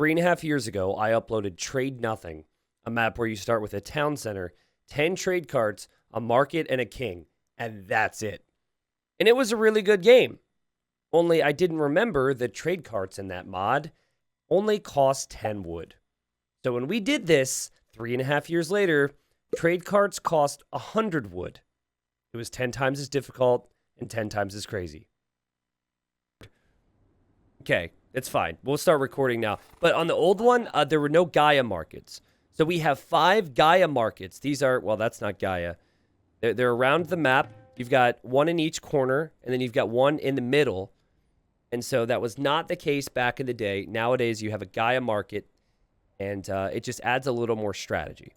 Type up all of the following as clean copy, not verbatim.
3.5 years ago, I uploaded Trade Nothing, a map where you start with a town center, 10 trade carts, a market, and a king, and that's it. And it was a really good game. Only I didn't remember that trade carts in that mod only cost 10 wood. So when we did this 3.5 years later, trade carts cost 100 wood. It was 10 times as difficult and 10 times as crazy. Okay, it's fine. We'll start recording now. But on the old one, there were no Gaia markets. So we have 5 Gaia markets. These are, well, that's not Gaia. They're around the map. You've got one in each corner, and then you've got one in the middle. And so that was not the case back in the day. Nowadays, you have a Gaia market, and it just adds a little more strategy.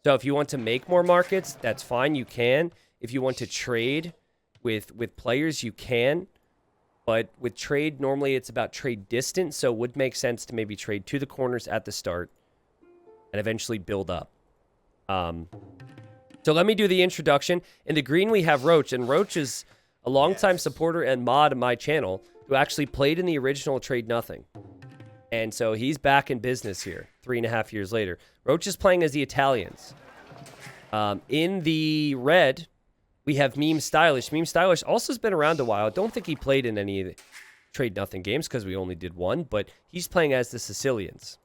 So if you want to make more markets, that's fine. You can. If you want to trade with players, you can. But with trade, normally it's about trade distance, so it would make sense to maybe trade to the corners at the start and eventually build up. So let me do the introduction. In the green, we have Roach, and Roach is a longtime supporter and mod of my channel who actually played in the original Trade Nothing. And so he's back in business here 3.5 years later. Roach is playing as the Italians. In the red, we have Meme Stylish. Meme Stylish also has been around a while. I don't think he played in any of the Trade Nothing games because we only did one, but he's playing as the Sicilians.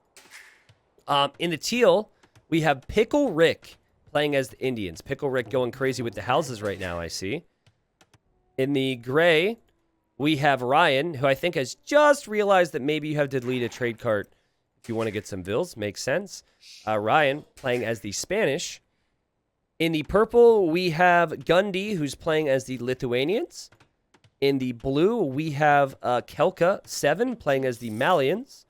In the teal, we have Pickle Rick playing as the Indians. Pickle Rick going crazy with the houses right now, I see. In the gray, we have Ryan, who I think has just realized that maybe you have to delete a trade cart if you want to get some bills. Makes sense. Ryan playing as the Spanish. In the purple, we have Gundy, who's playing as the Lithuanians. In the blue, we have Kelka7 playing as the Malians.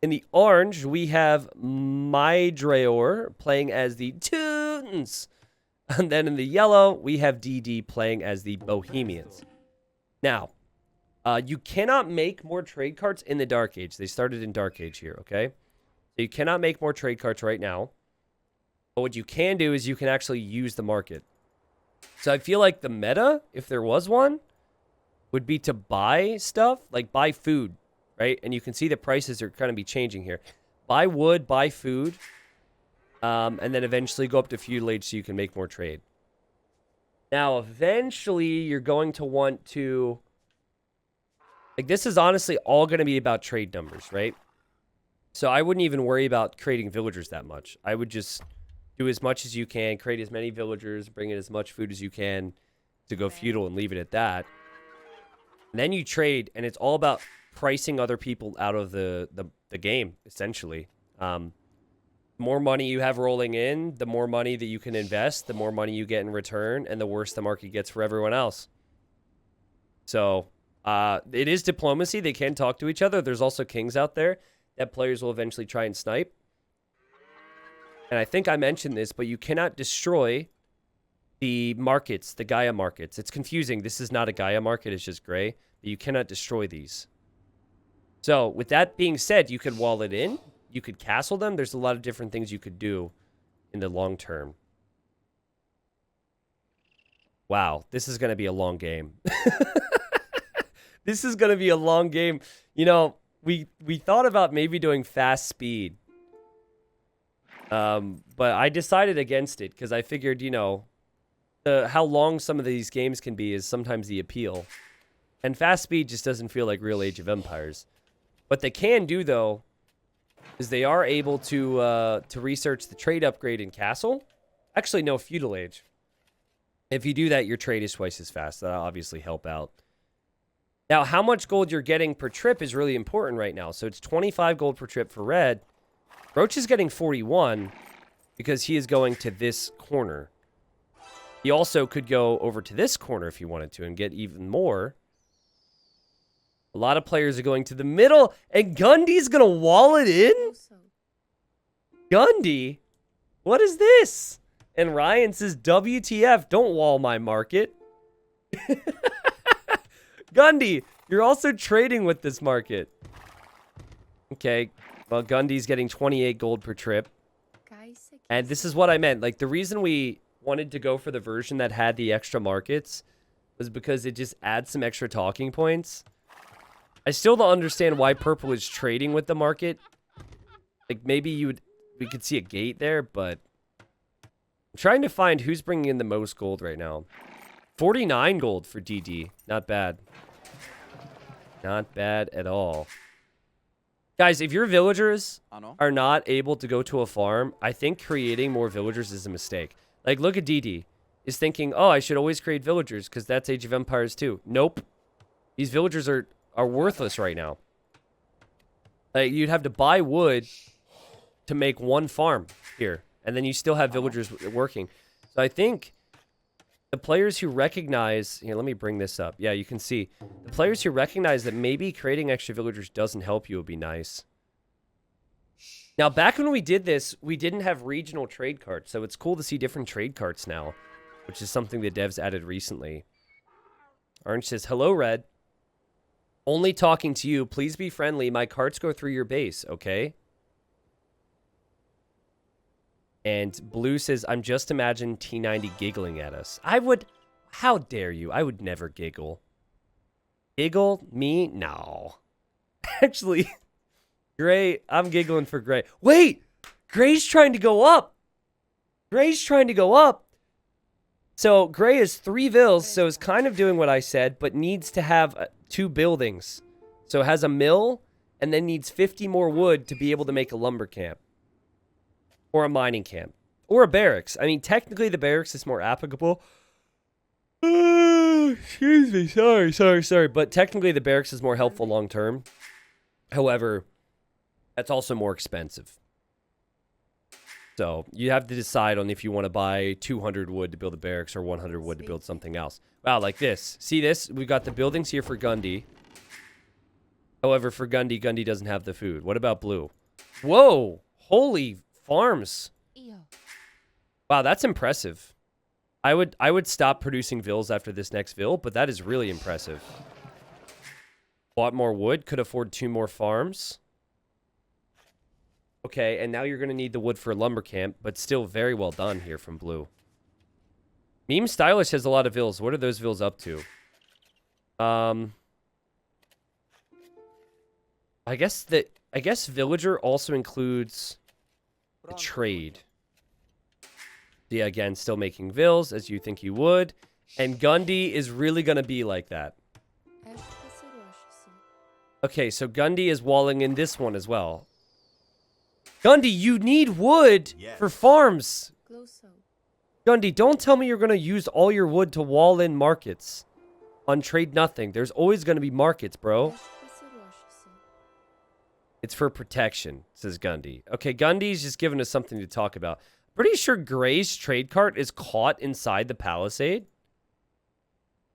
In the orange, we have Mydraor playing as the Teutons. And then in the yellow, we have DD playing as the Bohemians. Now, you cannot make more trade carts in the Dark Age. They started in Dark Age here, okay? So you cannot make more trade carts right now. But what you can do is you can actually use the market. So I feel like the meta, if there was one, would be to buy stuff, like buy food, right? And you can see the prices are going to be changing here. Buy wood, buy food, and then eventually go up to feudal age so you can make more trade. Now, eventually, you're going to want to... Like, this is honestly all going to be about trade numbers, right? So I wouldn't even worry about creating villagers that much. I would just do as much as you can, create as many villagers, bring in as much food as you can to go feudal and leave it at that. And then you trade, and it's all about pricing other people out of the game, essentially. The more money you have rolling in, the more money that you can invest, the more money you get in return, and the worse the market gets for everyone else. So it is diplomacy. They can talk to each other. There's also kings out there that players will eventually try and snipe. And I think I mentioned this, but you cannot destroy the markets, the Gaia markets. It's confusing. This is not a Gaia market. It's just gray. But you cannot destroy these. So with that being said, you could wall it in. You could castle them. There's a lot of different things you could do in the long term. Wow, this is going to be a long game. This is going to be a long game. You know, we thought about maybe doing fast speed. But I decided against it because I figured, you know, how long some of these games can be is sometimes the appeal. And fast speed just doesn't feel like real Age of Empires. What they can do, though, is they are able to research the trade upgrade in Castle. Actually, no, Feudal Age. If you do that, your trade is twice as fast. That'll obviously help out. Now, how much gold you're getting per trip is really important right now. So it's 25 gold per trip for red. Roach is getting 41 because he is going to this corner. He also could go over to this corner if he wanted to and get even more. A lot of players are going to the middle, and Gundy's going to wall it in? Gundy? What is this? And Ryan says, WTF, don't wall my market. Gundy, you're also trading with this market. Okay, well, Gundy's getting 28 gold per trip. And this is what I meant. Like, the reason we wanted to go for the version that had the extra markets was because it just adds some extra talking points. I still don't understand why purple is trading with the market. Like, maybe we could see a gate there, but I'm trying to find who's bringing in the most gold right now. 49 gold for DD. Not bad. Not bad at all. Guys, if your villagers are not able to go to a farm, I think creating more villagers is a mistake. Like, look at DD. He's thinking, oh, I should always create villagers because that's Age of Empires 2. Nope. These villagers are worthless right now. Like, you'd have to buy wood to make one farm here. And then you still have villagers working. So I think the players who recognize... Here, let me bring this up. Yeah, you can see. The players who recognize that maybe creating extra villagers doesn't help you would be nice. Now, back when we did this, we didn't have regional trade carts. So it's cool to see different trade carts now, which is something the devs added recently. Orange says, hello, Red. Only talking to you. Please be friendly. My carts go through your base, okay? And Blue says, I'm just imagining T90 giggling at us. I would... How dare you? I would never giggle. Giggle? Me? No. Actually, Gray... I'm giggling for Gray. Wait! Gray's trying to go up! Gray's trying to go up! So, Gray is 3 vills, so is kind of doing what I said, but needs to have 2 buildings. So it has a mill, and then needs 50 more wood to be able to make a lumber camp. Or a mining camp. Or a barracks. I mean, technically the barracks is more applicable. Excuse me. Sorry. But technically the barracks is more helpful long term. However, that's also more expensive. So, you have to decide on if you want to buy 200 wood to build a barracks or 100 wood to build something else. Wow, like this. See this? We've got the buildings here for Gundy. However, for Gundy, Gundy doesn't have the food. What about Blue? Whoa! Holy farms. Wow, that's impressive. I would stop producing vills after this next vill, but that is really impressive. Bought more wood, could afford 2 more farms. Okay, and now you're going to need the wood for a lumber camp, but still very well done here from Blue. Meme Stylish has a lot of vills. What are those vills up to? I guess Villager also includes the trade. Yeah, again, still making vills as you think you would. And Gundy is really going to be like that. Okay, so Gundy is walling in this one as well. Gundy, you need wood for farms. Gundy, don't tell me you're going to use all your wood to wall in markets. On Trade Nothing. There's always going to be markets, bro. It's for protection, says Gundy. Okay, Gundy's just giving us something to talk about. Pretty sure Gray's trade cart is caught inside the palisade.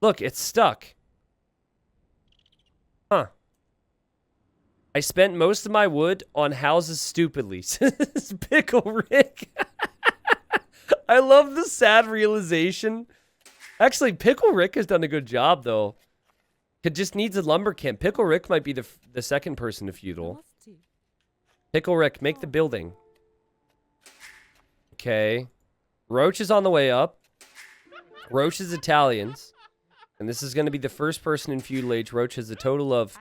Look, it's stuck. Huh. I spent most of my wood on houses stupidly, says Pickle Rick. I love the sad realization. Actually, Pickle Rick has done a good job, though. It just needs a lumber camp. Pickle Rick might be the second person to feudal. Pickle Rick, make the building. Okay. Roach is on the way up. Roach is Italians. And this is going to be the first person in feudal age. Roach has a total of,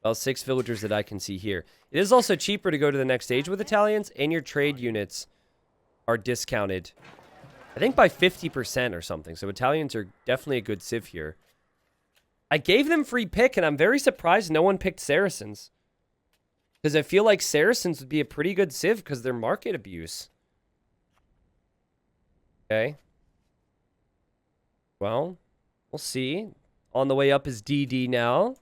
well, 6 villagers that I can see here. It is also cheaper to go to the next stage with Italians, and your trade units are discounted, I think, by 50% or something. So Italians are definitely a good civ here. I gave them free pick, and I'm very surprised no one picked Saracens. Because I feel like Saracens would be a pretty good civ because of their market abuse. Okay. Well, we'll see. On the way up is DD now.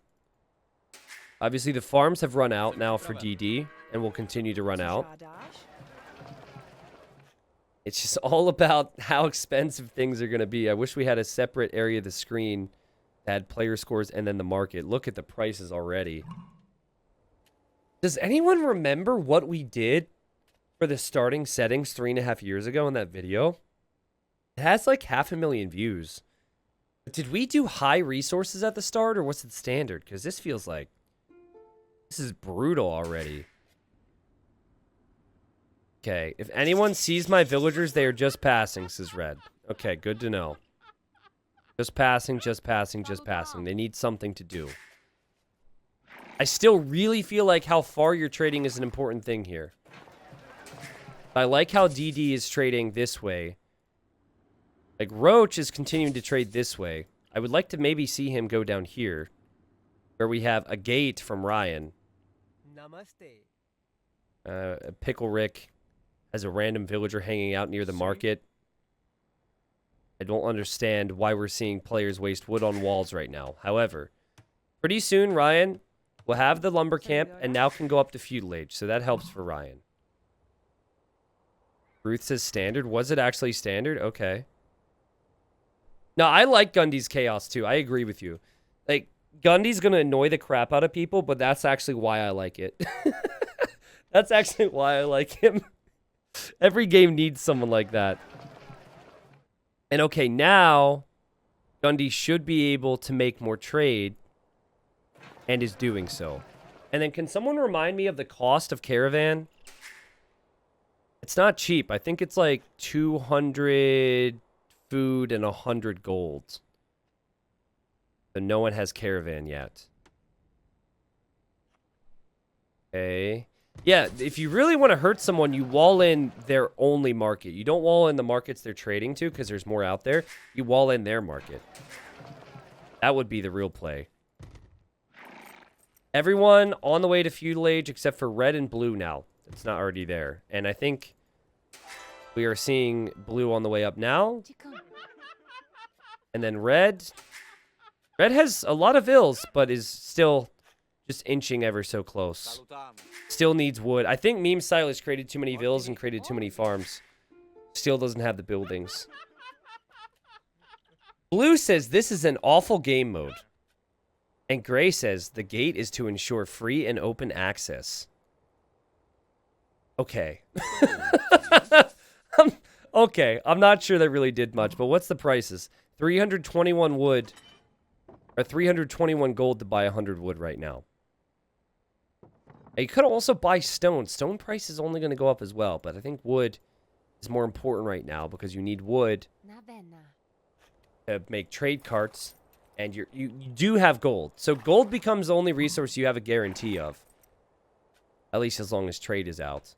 Obviously, the farms have run out now for DD, and will continue to run out. It's just all about how expensive things are going to be. I wish we had a separate area of the screen that had player scores and then the market. Look at the prices already. Does anyone remember what we did for the starting settings 3.5 years ago in that video? It has like 500,000 views. But did we do high resources at the start, or what's it standard? Because this feels like... this is brutal already. Okay, if anyone sees my villagers, they are just passing, says Red. Okay, good to know. Just passing, just passing, just passing. They need something to do. I still really feel like how far you're trading is an important thing here. I like how DD is trading this way. Like, Roach is continuing to trade this way. I would like to maybe see him go down here, where we have a gate from Ryan. Namaste. Pickle Rick has a random villager hanging out near the market. I don't understand why we're seeing players waste wood on walls right now. However, pretty soon, Ryan will have the lumber camp and now can go up to feudal age, so that helps for Ryan. Ruth says standard. Was it actually standard? Okay. No, I like Gundy's chaos too. I agree with you. Like, Gundy's going to annoy the crap out of people, but that's actually why I like it. That's actually why I like him. Every game needs someone like that. And okay, now Gundy should be able to make more trade and is doing so. And then can someone remind me of the cost of Caravan? It's not cheap. I think it's like 200 food and 100 gold. So no one has Caravan yet. Okay. Yeah, if you really want to hurt someone, you wall in their only market. You don't wall in the markets they're trading to because there's more out there. You wall in their market. That would be the real play. Everyone on the way to feudal age except for red and blue now. It's not already there. And I think we are seeing blue on the way up now. And then red. Red has a lot of ills, but is still just inching ever so close. Still needs wood. I think Meme Stylist created too many villas and created too many farms. Still doesn't have the buildings. Blue says this is an awful game mode. And Gray says the gate is to ensure free and open access. Okay. Okay, I'm not sure that really did much, but what's the prices? 321 wood, or 321 gold to buy 100 wood right now. And you could also buy stone. Stone price is only going to go up as well, but I think wood is more important right now because you need wood to make trade carts, and you do have gold. So gold becomes the only resource you have a guarantee of, at least as long as trade is out.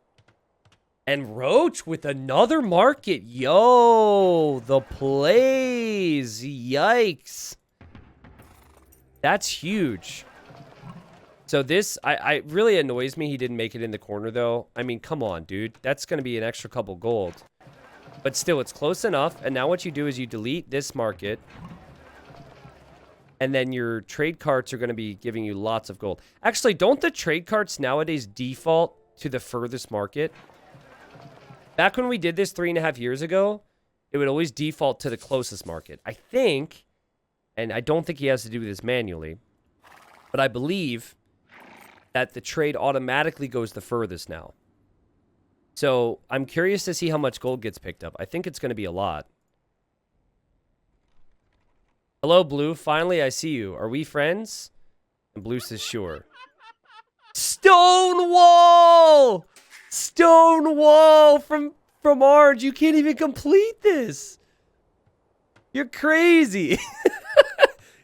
And Roach with another market. Yo, the plays. Yikes. That's huge. So this, I really annoys me he didn't make it in the corner, though. I mean, come on, dude. That's going to be an extra couple gold. But still, it's close enough. And now what you do is you delete this market. And then your trade carts are going to be giving you lots of gold. Actually, don't the trade carts nowadays default to the furthest market? Back when we did this 3.5 years ago, it would always default to the closest market. I think, and I don't think he has to do this manually, but I believe that the trade automatically goes the furthest now. So I'm curious to see how much gold gets picked up. I think it's going to be a lot. Hello, Blue. Finally, I see you. Are we friends? And Blue says, sure. Stonewall! Stonewall from Orange. You can't even complete this. You're crazy.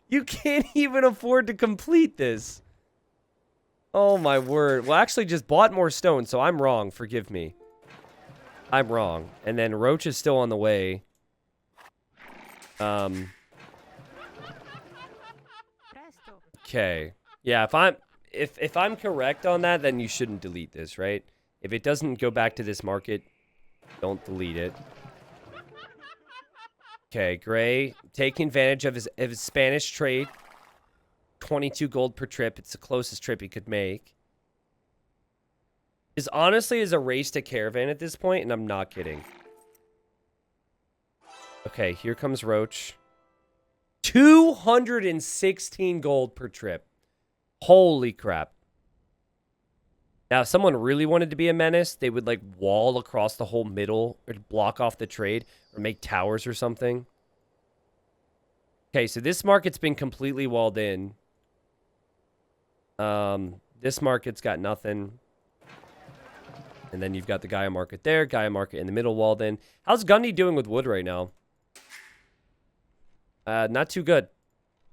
You can't even afford to complete this. Oh, my word. Well, actually, just bought more stone, so I'm wrong. Forgive me. I'm wrong. And then Roach is still on the way. Okay. Yeah, if I'm correct on that, then you shouldn't delete this, right? If it doesn't go back to this market, don't delete it. Okay, Gray, taking advantage of his Spanish trade. 22 gold per trip. It's the closest trip he could make. This honestly is a race to Caravan at this point, and I'm not kidding. Okay, here comes Roach. 216 gold per trip. Holy crap. Now, if someone really wanted to be a menace, they would, like, wall across the whole middle or block off the trade or make towers or something. Okay, so this market's been completely walled in. This market's got nothing. And then you've got the Gaia market there, Gaia market in the middle walled in. How's Gundy doing with wood right now? Not too good.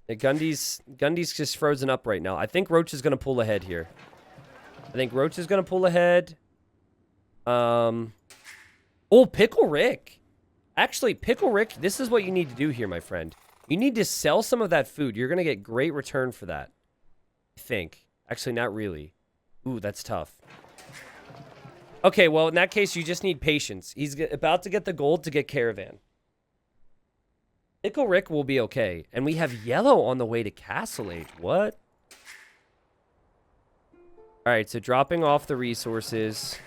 Gundy's just frozen up right now. I think Roach is going to pull ahead here. I think Roach is going to pull ahead. Oh, Pickle Rick. Actually, Pickle Rick, this is what you need to do here, my friend. You need to sell some of that food. You're going to get great return for that. I think. Actually, not really. Ooh, that's tough. Okay, well, in that case, you just need patience. He's about to get the gold to get Caravan. Pickle Rick will be okay. And we have yellow on the way to Castle Age. What? All right, so dropping off the resources.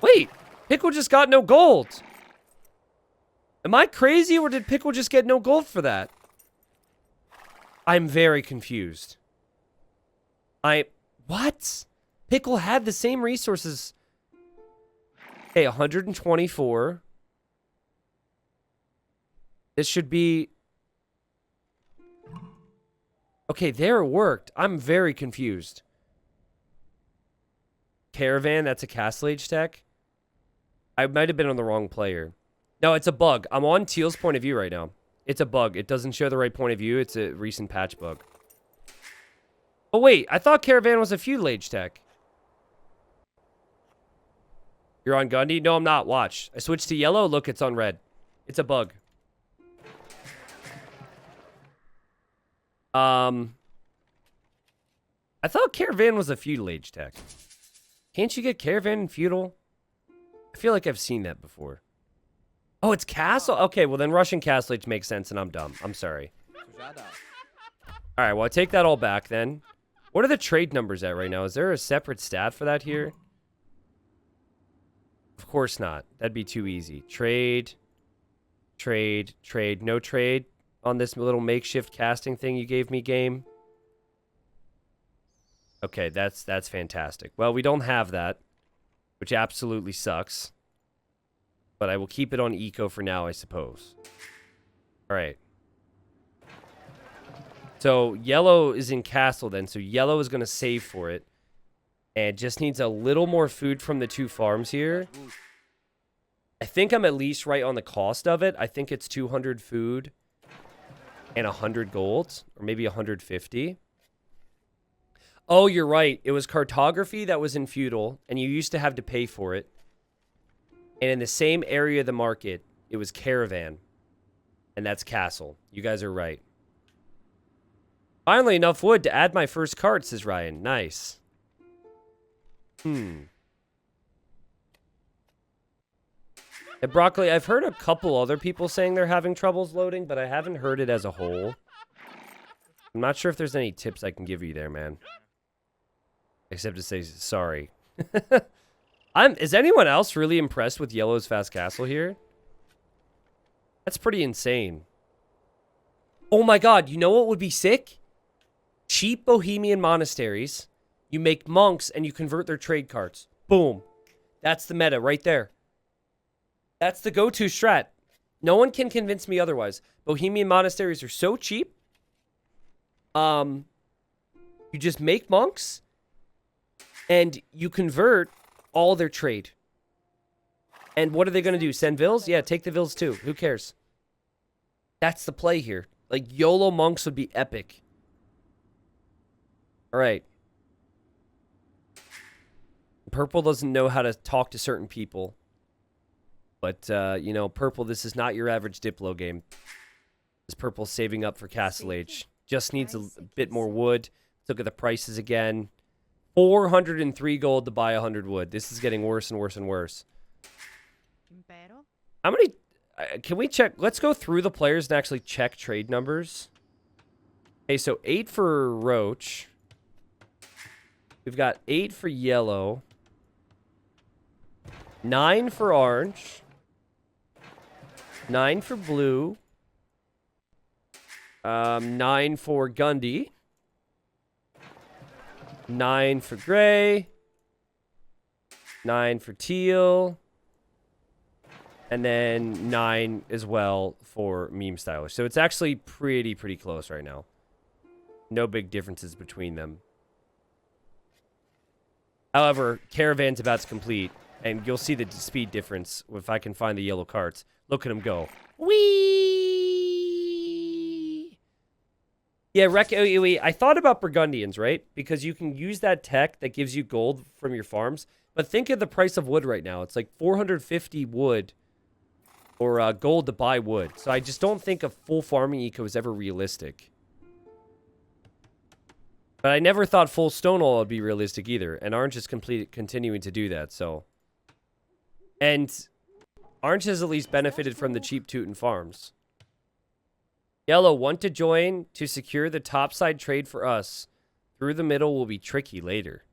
Wait, Pickle just got no gold. Am I crazy, or did Pickle just get no gold for that? I'm very confused. What? Pickle had the same resources. Okay, 124. This should be... Okay, there it worked. I'm very confused. Caravan, that's a Castle Age tech. I might have been on the wrong player. No, it's a bug. I'm on Teal's point of view right now. It's a bug. It doesn't show the right point of view. It's a recent patch bug. Oh, wait. I thought Caravan was a feudal age tech. You're on Gundy? No, I'm not. Watch. I switched to yellow. Look, it's on red. It's a bug. I thought Caravan was a feudal age tech. Can't you get Caravan in feudal? I feel like I've seen that before. Oh, it's Castle? Okay, well then Russian Castle Age makes sense and I'm dumb. I'm sorry. Alright, well I take that all back then. What are the trade numbers at right now? Is there a separate stat for that here? Of course not. That'd be too easy. Trade. Trade. Trade. No trade on this little makeshift casting thing you gave me, game. Okay, that's fantastic. Well, we don't have that, which absolutely sucks. But I will keep it on eco for now, I suppose. All right. So yellow is in castle then. So yellow is going to save for it. And just needs a little more food from the two farms here. I think I'm at least right on the cost of it. I think it's 200 food and 100 gold. Or maybe 150. Oh, you're right. It was cartography that was in feudal. And you used to have to pay for it. And in the same area of the market, it was caravan. And that's castle. You guys are right. Finally, enough wood to add my first cart, says Ryan. Nice. And Broccoli, I've heard a couple other people saying they're having troubles loading, but I haven't heard it as a whole. I'm not sure if there's any tips I can give you there, man. Except to say sorry. Is anyone else really impressed with Yellow's fast castle here? That's pretty insane. Oh my god, you know what would be sick? Cheap Bohemian monasteries. You make monks and you convert their trade carts. Boom. That's the meta right there. That's the go-to strat. No one can convince me otherwise. Bohemian monasteries are so cheap. You just make monks and you convert all their trade. And what are they going to do? Send vills? Yeah, take the vills too. Who cares? That's the play here. Like, YOLO monks would be epic. All right. Purple doesn't know how to talk to certain people. But, you know, Purple, this is not your average Diplo game. This Purple's saving up for Castle Age. Just needs a bit more wood. Let's look at the prices again. 403 gold to buy 100 wood. This is getting worse and worse and worse. How many... can we check... Let's go through the players and actually check trade numbers. Okay, so 8 for Roach. We've got 8 for yellow. 9 for orange. 9 for blue. 9 for Gundy. 9 for gray. 9 for teal. And then 9 as well for meme stylish. So it's actually pretty close right now. No big differences between them. However, Caravan's about to complete. And you'll see the speed difference if I can find the yellow carts. Look at him go. Whee! Yeah, I thought about Burgundians, right? Because you can use that tech that gives you gold from your farms. But think of the price of wood right now. It's like 450 wood or gold to buy wood. So I just don't think a full farming eco is ever realistic. But I never thought full Stonewall would be realistic either. And Orange is continuing to do that, so. And Orange has at least benefited from the cheap Teuton farms. Yellow, want to join to secure the topside trade for us. Through the middle will be tricky later.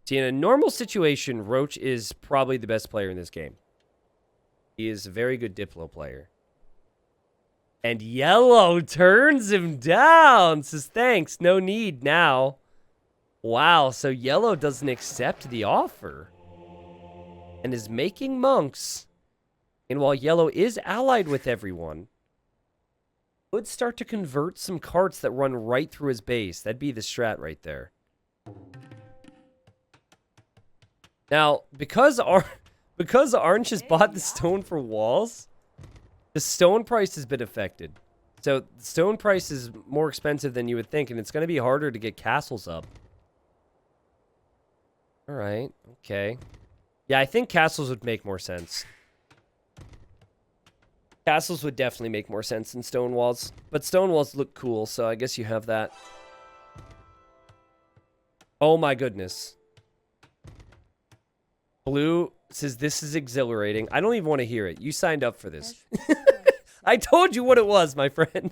See, in a normal situation, Roach is probably the best player in this game. He is a very good Diplo player. And Yellow turns him down. Says, thanks, no need now. Wow, so Yellow doesn't accept the offer. And is making monks. And while Yellow is allied with everyone, would start to convert some carts that run right through his base. That'd be the strat right there. Now, because Orange has bought the stone for walls, the stone price has been affected. So, the stone price is more expensive than you would think, and it's going to be harder to get castles up. Alright, okay. Yeah, I think castles would make more sense. Castles would definitely make more sense than stone walls. But stone walls look cool, so I guess you have that. Oh my goodness. Blue says this is exhilarating. I don't even want to hear it. You signed up for this. I told you what it was, my friend.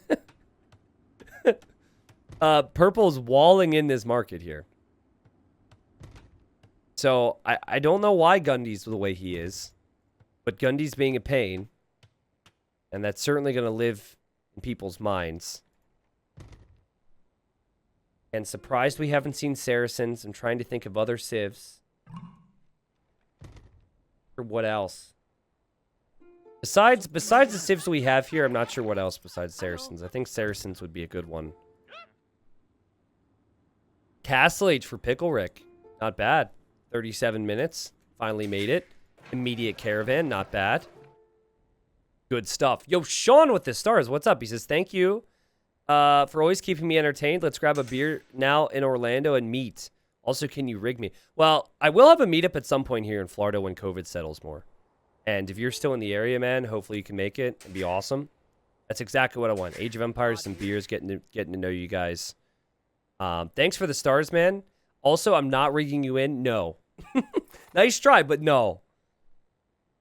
Purple's walling in this market here. So, I don't know why Gundy's the way he is. But Gundy's being a pain. And that's certainly going to live in people's minds. And surprised we haven't seen Saracens. I'm trying to think of other civs. Or what else? Besides the civs we have here, I'm not sure what else besides Saracens. I think Saracens would be a good one. Castle Age for Pickle Rick. Not bad. 37 minutes. Finally made it. Immediate caravan. Not bad. Good stuff. Yo, Sean with the stars. What's up? He says, thank you for always keeping me entertained. Let's grab a beer now in Orlando and meet. Also, can you rig me? Well, I will have a meetup at some point here in Florida when COVID settles more. And if you're still in the area, man, hopefully you can make it. It'd be awesome. That's exactly what I want. Age of Empires, some beers, getting to know you guys. Thanks for the stars, man. Also, I'm not rigging you in. No. Nice try, but no.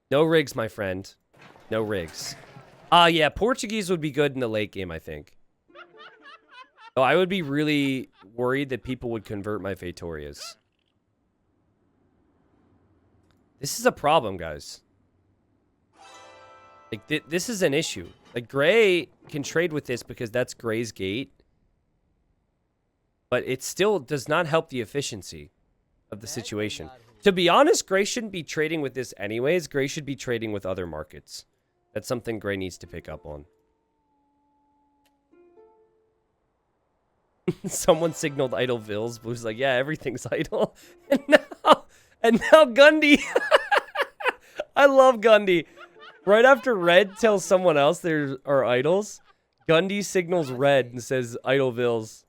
No rigs, my friend. No rigs. Yeah, Portuguese would be good in the late game, I think. Oh, I would be really worried that people would convert my Fetorias. This is a problem, guys. Like, this is an issue. Like, Gray can trade with this because that's Gray's gate. But it still does not help the efficiency of the situation. To be honest, Gray shouldn't be trading with this anyways. Gray should be trading with other markets. That's something Gray needs to pick up on. Someone signaled idle Vills. Blue's like, yeah, everything's idle. And now Gundy. I love Gundy. Right after Red tells someone else there are idols, Gundy signals Red and says idle Vills.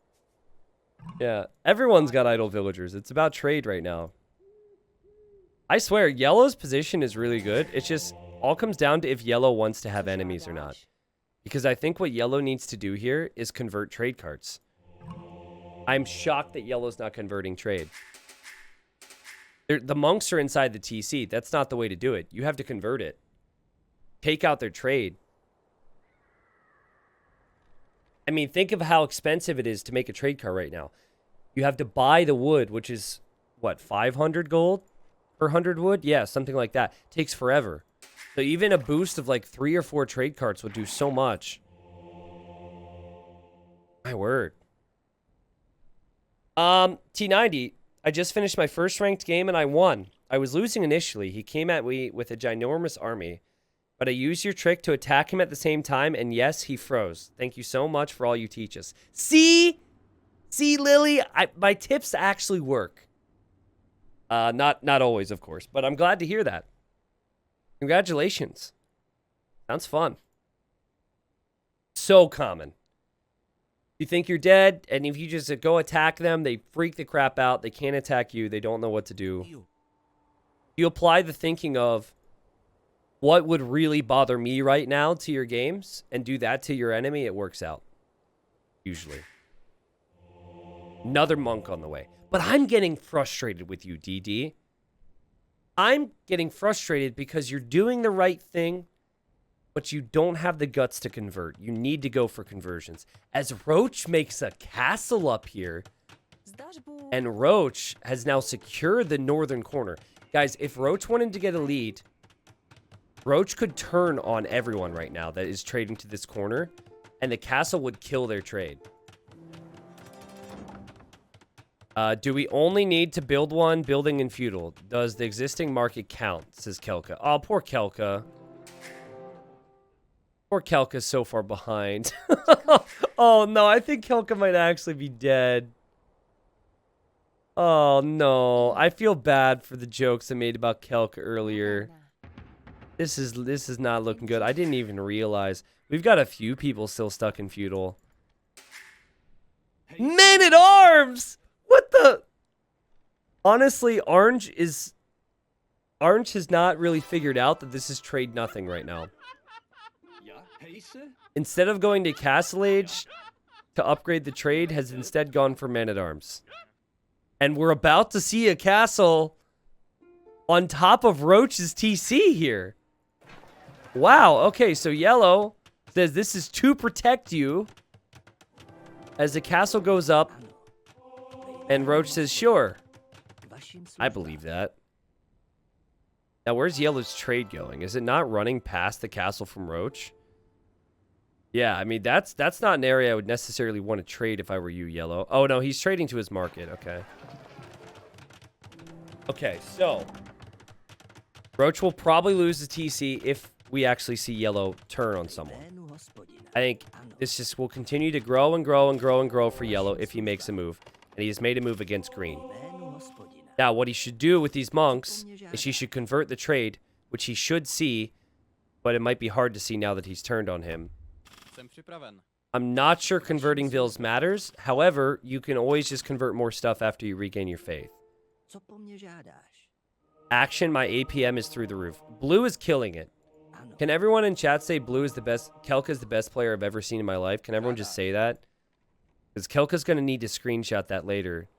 Yeah, everyone's got idle villagers. It's about trade right now. I swear, Yellow's position is really good. It's just all comes down to if Yellow wants to have enemies or not. Because I think what Yellow needs to do here is convert trade carts. I'm shocked that Yellow's not converting trade. The monks are inside the TC. That's not the way to do it. You have to convert it. Take out their trade. I mean, think of how expensive it is to make a trade cart right now. You have to buy the wood, which is, what, 500 gold per 100 wood? Yeah, something like that. Takes forever. So even a boost of like 3 or 4 trade carts would do so much. My word. T90, I just finished my first ranked game and I won. I was losing initially. He came at me with a ginormous army. But I used your trick to attack him at the same time, and yes, he froze. Thank you so much for all you teach us. See? See, Lily? My tips actually work. Not always, of course, but I'm glad to hear that. Congratulations. Sounds fun. So common. You think you're dead, and if you just go attack them, they freak the crap out. They can't attack you. They don't know what to do. You apply the thinking of what would really bother me right now to your games and do that to your enemy, it works out. Usually. Another monk on the way. But I'm getting frustrated with you, DD. I'm getting frustrated because you're doing the right thing, but you don't have the guts to convert. You need to go for conversions. As Roach makes a castle up here, and Roach has now secured the northern corner. Guys, if Roach wanted to get a lead, Roach could turn on everyone right now that is trading to this corner, and the castle would kill their trade. Do we only need to build one building in feudal? Does the existing market count? Says Kelka. Oh, poor Kelka. Poor Kelka's so far behind. Oh, no. I think Kelka might actually be dead. Oh, no. I feel bad for the jokes I made about Kelka earlier. This is not looking good. I didn't even realize. We've got a few people still stuck in feudal. Men at arms! What the? Honestly, Orange has not really figured out that this is trade nothing right now. Instead of going to Castle Age to upgrade the trade, has instead gone for Men at Arms. And we're about to see a castle on top of Roach's TC here. Wow, okay, so Yellow says this is to protect you. As the castle goes up, and Roach says, sure. I believe that. Now, where's Yellow's trade going? Is it not running past the castle from Roach? Yeah, I mean, that's not an area I would necessarily want to trade if I were you, Yellow. Oh, no, he's trading to his market. Okay. Okay, so Roach will probably lose the TC if we actually see Yellow turn on someone. I think this just will continue to grow and grow and grow and grow for Yellow if he makes a move. And he has made a move against Green. Now, what he should do with these monks is he should convert the trade, which he should see, but it might be hard to see now that he's turned on him. I'm not sure converting vills matters. However, you can always just convert more stuff after you regain your faith. Action, my APM is through the roof. Blue is killing it. Can everyone in chat say Blue is the best? Kelka's the best player I've ever seen in my life. Can everyone just say that? Because Kelka's going to need to screenshot that later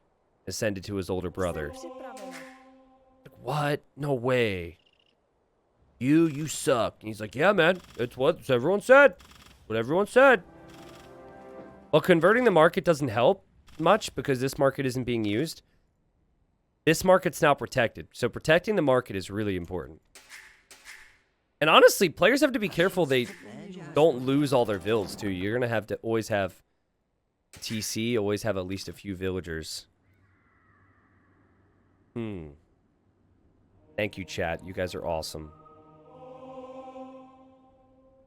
and send it to his older brother. What? No way. You suck. And he's like, yeah, man. It's what everyone said. What everyone said. Well, converting the market doesn't help much because this market isn't being used. This market's now protected. So protecting the market is really important. And honestly, players have to be careful they don't lose all their vills, too. You're going to have to always have TC, always have at least a few villagers. Thank you, chat. You guys are awesome.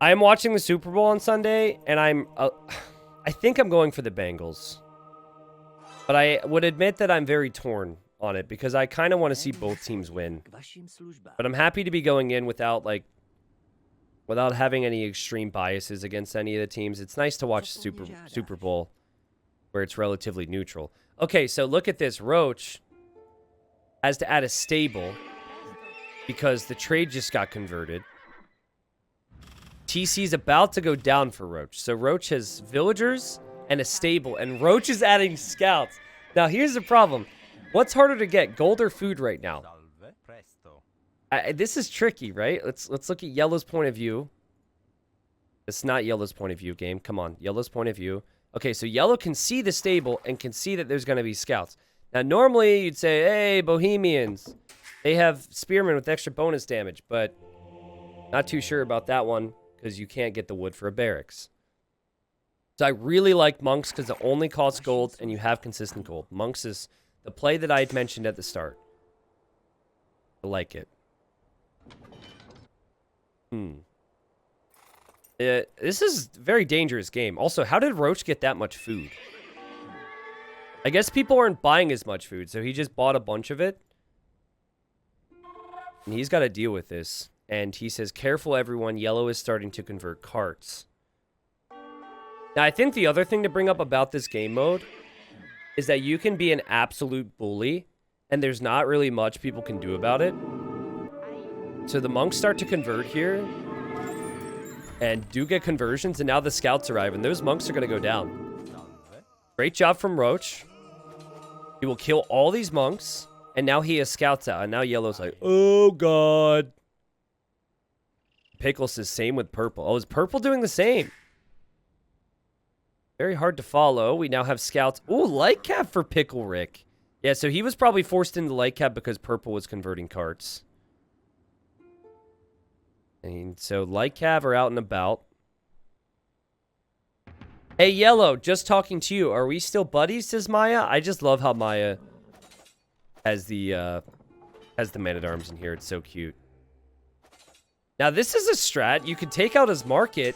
I am watching the Super Bowl on Sunday, and I think I'm going for the Bengals. But I would admit that I'm very torn on it because I kind of want to see both teams win. But I'm happy to be going in without having any extreme biases against any of the teams. It's nice to watch Super Bowl where it's relatively neutral. Okay, so look at this. Roach has to add a stable because the trade just got converted. TC's about to go down for Roach. So Roach has villagers and a stable, and Roach is adding scouts. Now, here's the problem. What's harder to get, gold or food right now? This is tricky, right? Let's look at Yellow's point of view. It's not Yellow's point of view, game. Come on, Yellow's point of view. Okay, so Yellow can see the stable and can see that there's going to be scouts. Now, normally you'd say, hey, Bohemians. They have spearmen with extra bonus damage, but not too sure about that one because you can't get the wood for a barracks. So I really like monks because it only costs gold and you have consistent gold. Monks is the play that I had mentioned at the start. I like it. This is a very dangerous game. Also, how did Roach get that much food? I guess people aren't buying as much food, so he just bought a bunch of it. And he's got to deal with this. And he says, careful everyone, Yellow is starting to convert carts. Now, I think the other thing to bring up about this game mode is that you can be an absolute bully, and there's not really much people can do about it. So the monks start to convert here, and do get conversions, and now the scouts arrive, and those monks are going to go down. Great job from Roach. He will kill all these monks, and now he has scouts out, and now yellow's like, oh god. Pickles is same with purple. Oh, is purple doing the same? Very hard to follow. We now have scouts. Ooh, light cap for Pickle Rick. Yeah, so he was probably forced into light cap because purple was converting carts. And so light cav are out and about. Hey, Yellow, just talking to you. Are we still buddies, says Maya? I just love how Maya has the man-at-arms in here. It's so cute. Now, this is a strat. You could take out his market,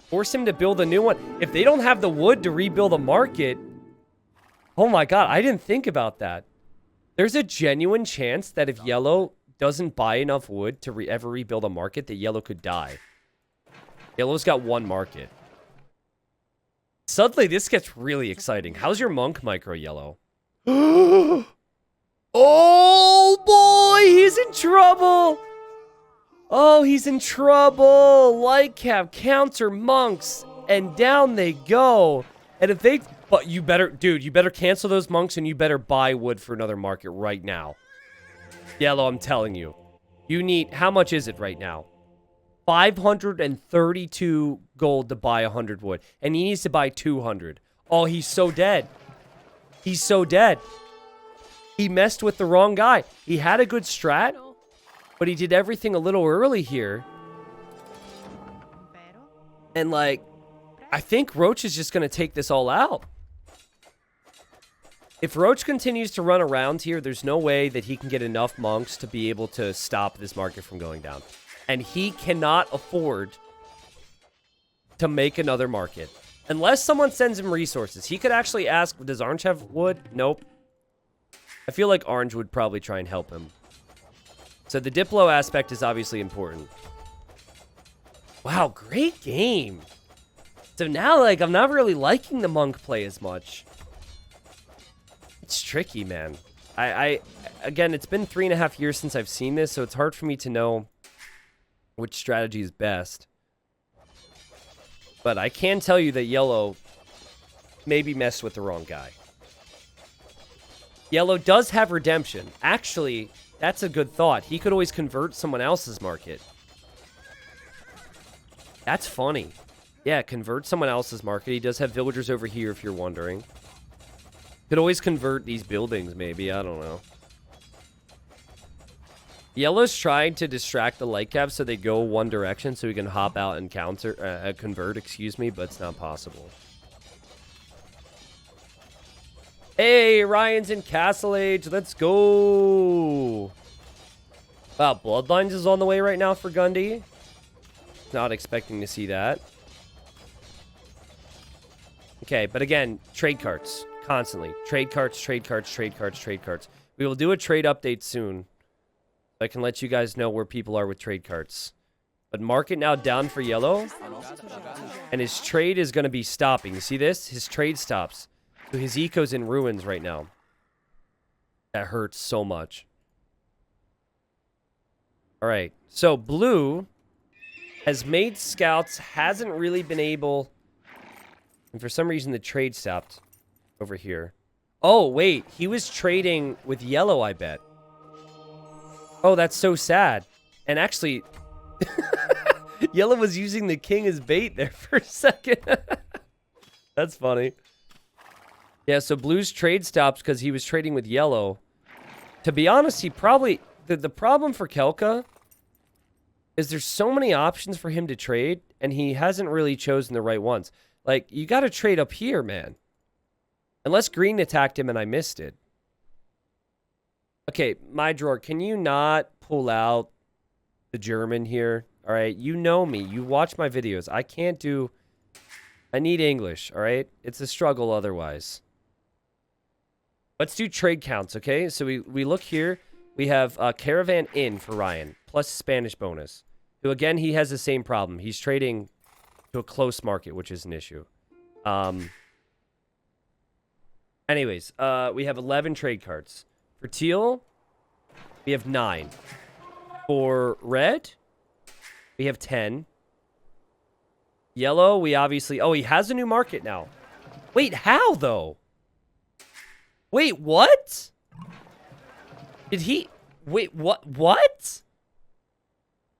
force him to build a new one. If they don't have the wood to rebuild a market... Oh my god, I didn't think about that. There's a genuine chance that if Yellow doesn't buy enough wood to ever rebuild a market, that Yellow could die. Yellow's got one market. Suddenly, this gets really exciting. How's your monk micro, Yellow? Oh boy, he's in trouble! Oh, he's in trouble! Light cap, counter monks, and down they go. And if they... But you better... Dude, you better cancel those monks and you better buy wood for another market right now. Yellow, I'm telling you. You need... How much is it right now? 532 gold to buy 100 wood. And he needs to buy 200. Oh, he's so dead. He's so dead. He messed with the wrong guy. He had a good strat, but he did everything a little early here. And, like, I think Roach is just going to take this all out. If Roach continues to run around here, there's no way that he can get enough monks to be able to stop this market from going down. And he cannot afford to make another market. Unless someone sends him resources. He could actually ask, does Orange have wood? Nope. I feel like Orange would probably try and help him. So the Diplo aspect is obviously important. Wow, great game. So now, like, I'm not really liking the monk play as much. It's tricky, man. Again, it's been 3.5 years since I've seen this, so it's hard for me to know which strategy is best. But I can tell you that Yellow maybe messed with the wrong guy. Yellow does have redemption. Actually, that's a good thought. He could always convert someone else's market. That's funny. Yeah, convert someone else's market. He does have villagers over here, if you're wondering. Could always convert these buildings, maybe. I don't know. Yellow's trying to distract the light cap so they go one direction so he can hop out and convert, excuse me, but it's not possible. Hey, Ryan's in Castle Age. Let's go. Wow, Bloodlines is on the way right now for Gundy. Not expecting to see that. Okay, but again, trade carts. Constantly. Trade carts, trade carts, trade carts, trade carts. We will do a trade update soon. I can let you guys know where people are with trade carts. But market now down for Yellow. And his trade is going to be stopping. You see this? His trade stops. So his eco's in ruins right now. That hurts so much. Alright. So Blue has made scouts. Hasn't really been able... And for some reason the trade stopped over here. Oh, wait. He was trading with Yellow, I bet. Oh, that's so sad. And actually, Yellow was using the king as bait there for a second. That's funny. Yeah, so Blue's trade stops because he was trading with Yellow. To be honest, he probably... The problem for Kelka is there's so many options for him to trade, and he hasn't really chosen the right ones. Like, you got to trade up here, man. Unless Green attacked him and I missed it. Okay, my drawer, can you not pull out the German here? All right, you know me. You watch my videos. I can't do... I need English, all right? It's a struggle otherwise. Let's do trade counts, okay? So we look here. We have Caravan Inn for Ryan, plus Spanish bonus. Who, again, he has the same problem. He's trading to a close market, which is an issue. Anyways, we have 11 trade cards. For teal, we have 9. For red, we have 10. Yellow, we obviously... Oh, he has a new market now. Wait, how, though? Wait, what? Did he... Wait, what? What?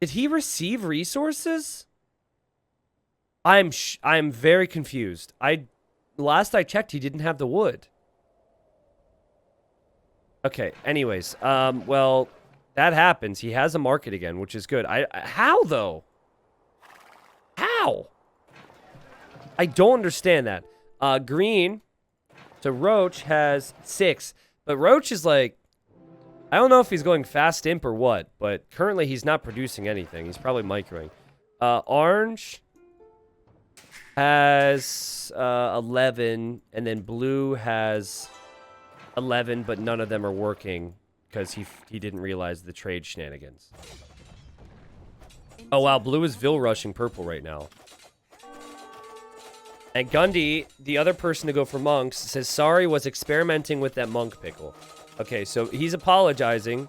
Did he receive resources? I'm very confused. Last I checked, he didn't have the wood. Okay, anyways. Well, that happens. He has a market again, which is good. How, though? How? I don't understand that. Green. So Roach has 6. But Roach is like... I don't know if he's going fast imp or what, but currently he's not producing anything. He's probably microing. Orange has 11, and then blue has 11, but none of them are working because he didn't realize the trade shenanigans. Oh, wow, blue is Vil rushing purple right now. And Gundy, the other person to go for monks, says, sorry, was experimenting with that monk pickle. Okay, so he's apologizing.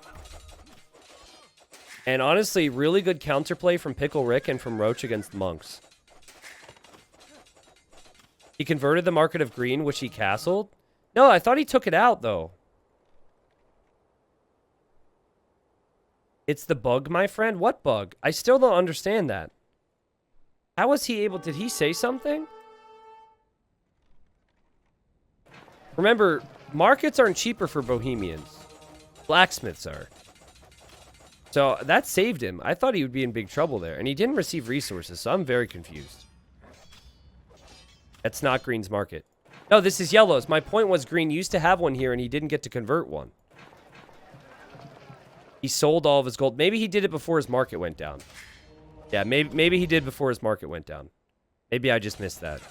And honestly, really good counterplay from Pickle Rick and from Roach against monks. He converted the market of green, which he castled. No, I thought he took it out, though. It's the bug, my friend? What bug? I still don't understand that. How was he able... Did he say something? Remember, markets aren't cheaper for Bohemians. Blacksmiths are. So that saved him. I thought he would be in big trouble there. And he didn't receive resources, so I'm very confused. That's not green's market. No, this is yellow's. My point was green used to have one here and he didn't get to convert one. He sold all of his gold. Maybe he did it before his market went down. Yeah, maybe he did before his market went down. Maybe I just missed that.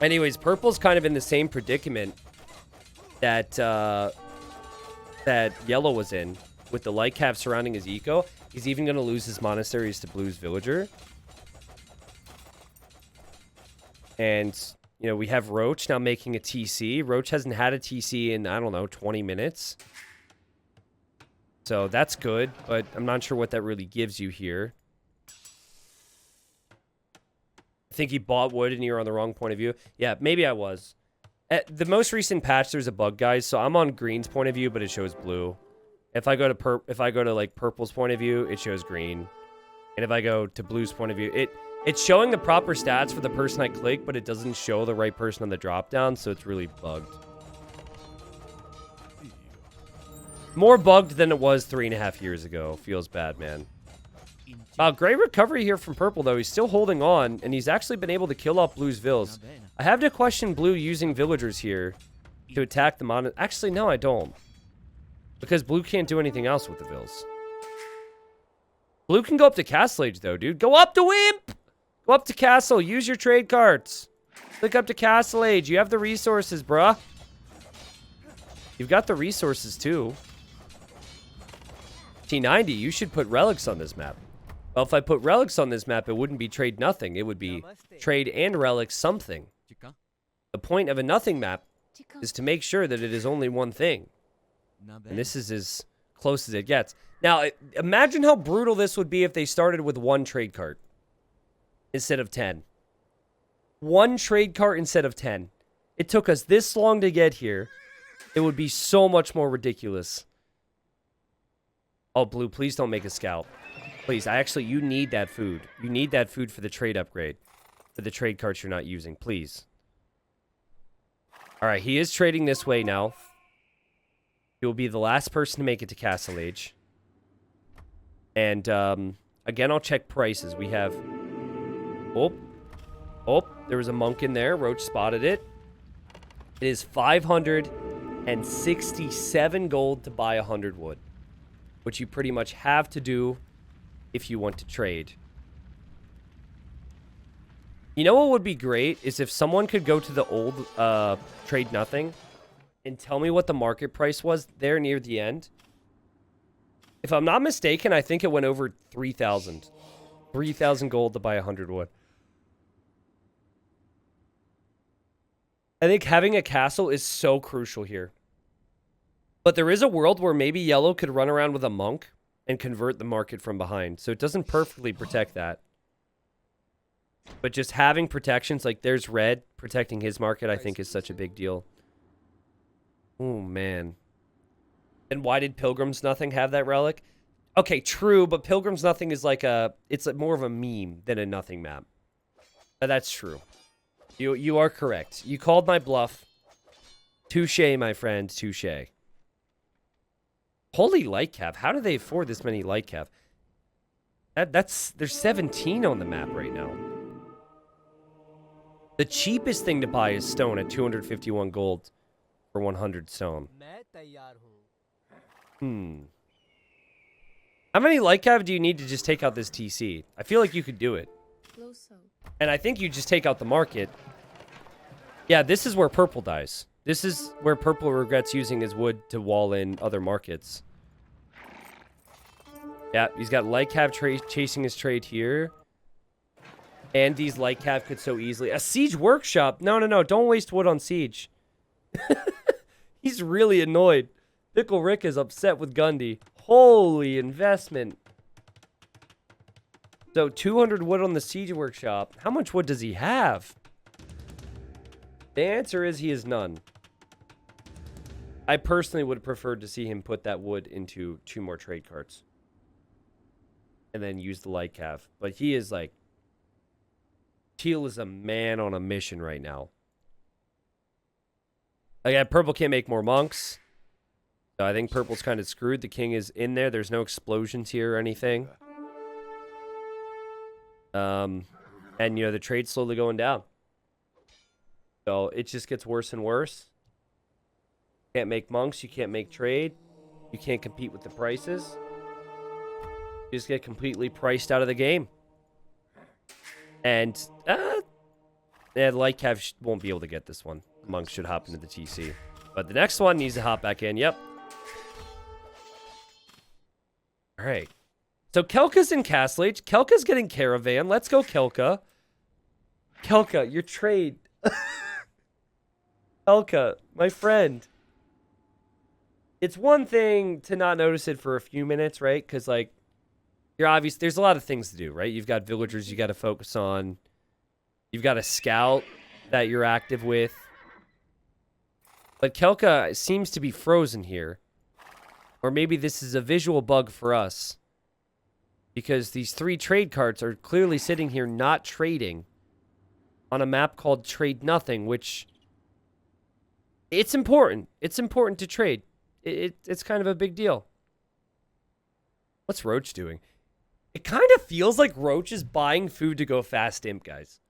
Anyways, purple's kind of in the same predicament that that yellow was in with the light cap surrounding his eco. He's even going to lose his monasteries to blue's villager. And, you know, we have Roach now making a TC. Roach hasn't had a TC in, I don't know, 20 minutes. So that's good, but I'm not sure what that really gives you here. I think he bought wood and you're on the wrong point of view. Yeah, maybe I was. At the most recent patch, there's a bug, guys. So I'm on green's point of view, but it shows blue. If I go to like purple's point of view, it shows green. And if I go to blue's point of view, it's showing the proper stats for the person I click, but it doesn't show the right person on the drop down, so it's really bugged. More bugged than it was 3.5 years ago. Feels bad, man. Great recovery here from purple, though. He's still holding on, and he's actually been able to kill off blue's vills. I have to question blue using villagers here to attack the mon. Actually, no, I don't. Because blue can't do anything else with the vills. Blue can go up to Castle Age, though, dude. Go up to Imp! Go up to Castle. Use your trade cards. Click up to Castle Age. You have the resources, bruh. You've got the resources, too. T90, you should put relics on this map. Well, if I put relics on this map, it wouldn't be trade nothing. It would be trade and relics something. The point of a nothing map is to make sure that it is only one thing. And this is as close as it gets. Now, imagine how brutal this would be if they started with 1 trade cart instead of 10. 1 trade cart instead of 10. It took us this long to get here. It would be so much more ridiculous. Oh, blue, please don't make a scout. Please, you need that food. You need that food for the trade upgrade. For the trade carts you're not using, please. All right, he is trading this way now. He will be the last person to make it to Castle Age. And, again, I'll check prices. We have... Oh, there was a monk in there. Roach spotted it. It is 567 gold to buy 100 wood. Which you pretty much have to do if you want to trade. You know what would be great is if someone could go to the old trade nothing and tell me what the market price was there near the end. If I'm not mistaken, I think it went over 3,000. 3,000 gold to buy 100 wood. I think having a castle is so crucial here. But there is a world where maybe yellow could run around with a monk and convert the market from behind. So it doesn't perfectly protect that. But just having protections, like there's red protecting his market, I think is such a big deal. Oh, man. And why did Pilgrim's Nothing have that relic? Okay, true, but Pilgrim's Nothing is like it's more of a meme than a nothing map. That's true. You are correct. You called my bluff. Touché, my friend, touché. Holy light cap. How do they afford this many light cap? There's 17 on the map right now. The cheapest thing to buy is stone at 251 gold for 100 stone. How many light cap do you need to just take out this TC? I feel like you could do it. And I think you just take out the market. Yeah, this is where purple dies. This is where purple regrets using his wood to wall in other markets. Yeah, he's got light cap chasing his trade here. And these light cap could so easily... A siege workshop? No, no, no. Don't waste wood on siege. He's really annoyed. Pickle Rick is upset with Gundy. Holy investment. So 200 wood on the siege workshop. How much wood does he have? The answer is he has none. I personally would have preferred to see him put that wood into 2 more trade carts. And then use the light cap. But he is like... Teal is a man on a mission right now. Again, purple can't make more monks. So I think purple's kind of screwed. The king is in there. There's no explosions here or anything. And, you know, the trade's slowly going down. So it just gets worse and worse. You can't make monks. You can't make trade. You can't compete with the prices. You just get completely priced out of the game. And, yeah, light cav won't be able to get this one. Monks should hop into the TC. But the next one needs to hop back in. Yep. All right. So Kelka's in Castle Age. Kelka's getting Caravan. Let's go, Kelka. Kelka, your trade. Kelka, my friend. It's one thing to not notice it for a few minutes, right? Because, like, you're obvious. There's a lot of things to do, right? You've got villagers you got to focus on. You've got a scout that you're active with. But Kelka seems to be frozen here. Or maybe this is a visual bug for us. Because these 3 trade carts are clearly sitting here not trading on a map called Trade Nothing, which... It's important. It's important to trade. It's kind of a big deal. What's Roach doing? It kind of feels like Roach is buying food to go fast imp, guys.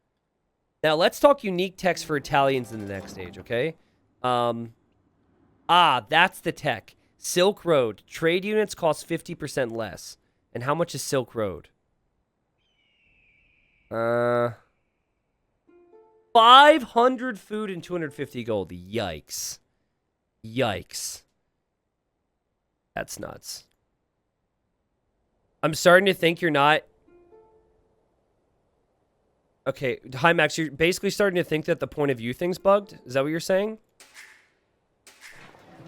Now, let's talk unique techs for Italians in the next stage, okay? That's the tech. Silk Road. Trade units cost 50% less. And how much is Silk Road? 500 food and 250 gold. Yikes. Yikes. That's nuts. I'm starting to think you're not... Okay, hi Max, you're basically starting to think that the point of view thing's bugged? Is that what you're saying?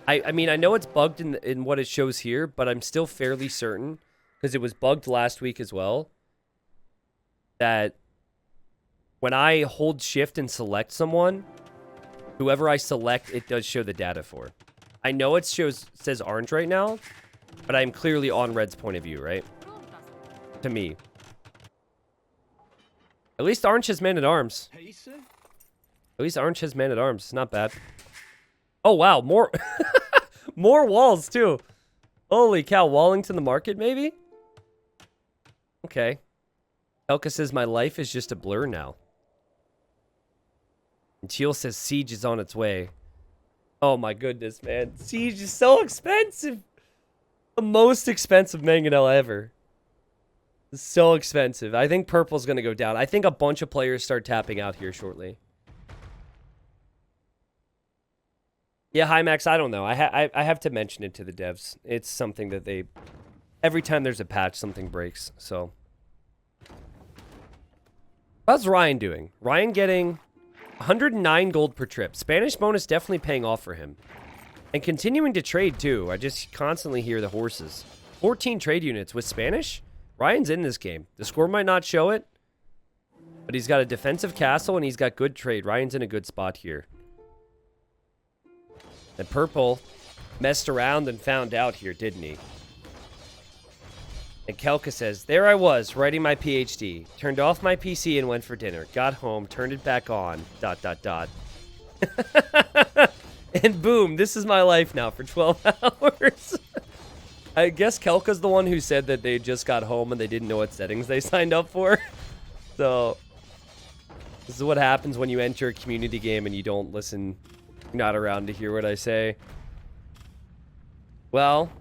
I mean, I know it's bugged in what it shows here, but I'm still fairly certain, because it was bugged last week as well, that when I hold shift and select someone, whoever I select, it does show the data for. I know it says orange right now, but I'm clearly on red's point of view, right? To me. At least orange has man-at-arms. At least orange has man-at-arms. It's not bad. Oh, wow. More more walls, too. Holy cow. Wallington the market, maybe? Okay. Elka says, my life is just a blur now. And Teal says, siege is on its way. Oh, my goodness, man. Siege is so expensive. The most expensive mangonel ever. It's so expensive. I think purple's going to go down. I think a bunch of players start tapping out here shortly. Yeah, hi, Max. I don't know. I have to mention it to the devs. It's something that they... Every time there's a patch, something breaks. So... How's Ryan doing? Ryan getting 109 gold per trip. Spanish bonus definitely paying off for him. And continuing to trade, too. I just constantly hear the horses. 14 trade units with Spanish. Ryan's in this game. The score might not show it, but he's got a defensive castle and he's got good trade. Ryan's in a good spot here. And purple messed around and found out here, didn't he? And Kelka says, there I was, writing my PhD. Turned off my PC and went for dinner. Got home, turned it back on, ... And boom, this is my life now for 12 hours. I guess Kelka's the one who said that they just got home and they didn't know what settings they signed up for. So, this is what happens when you enter a community game and you don't listen, you're not around to hear what I say. Well,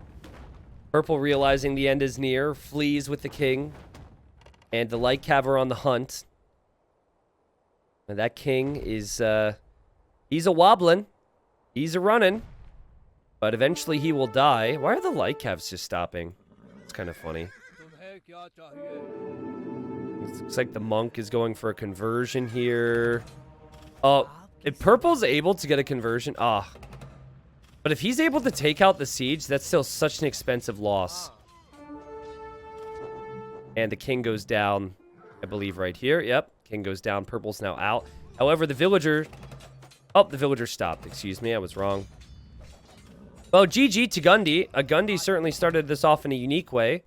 purple, realizing the end is near, flees with the king. And the light cav are on the hunt. And that king is, he's a wobbling. He's a running. But eventually he will die. Why are the light cavs just stopping? It's kind of funny. It looks like the monk is going for a conversion here. Oh, if purple's able to get a conversion, but if he's able to take out the siege, that's still such an expensive loss. And the king goes down, I believe, right here. Yep, king goes down. Purple's now out. However, the villager... Oh, the villager stopped. Excuse me, I was wrong. Well, GG to Gundy. Gundy certainly started this off in a unique way,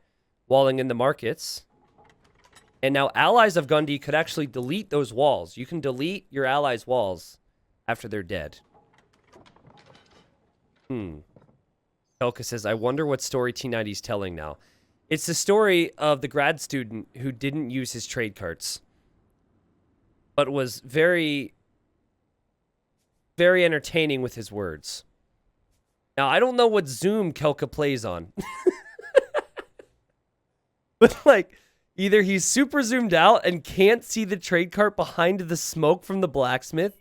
walling in the markets. And now allies of Gundy could actually delete those walls. You can delete your allies' walls after they're dead. Elka says, I wonder what story T90's telling now. It's the story of the grad student who didn't use his trade carts, but was very, very entertaining with his words. Now, I don't know what Zoom Kelka plays on. But, like, either he's super zoomed out and can't see the trade cart behind the smoke from the blacksmith,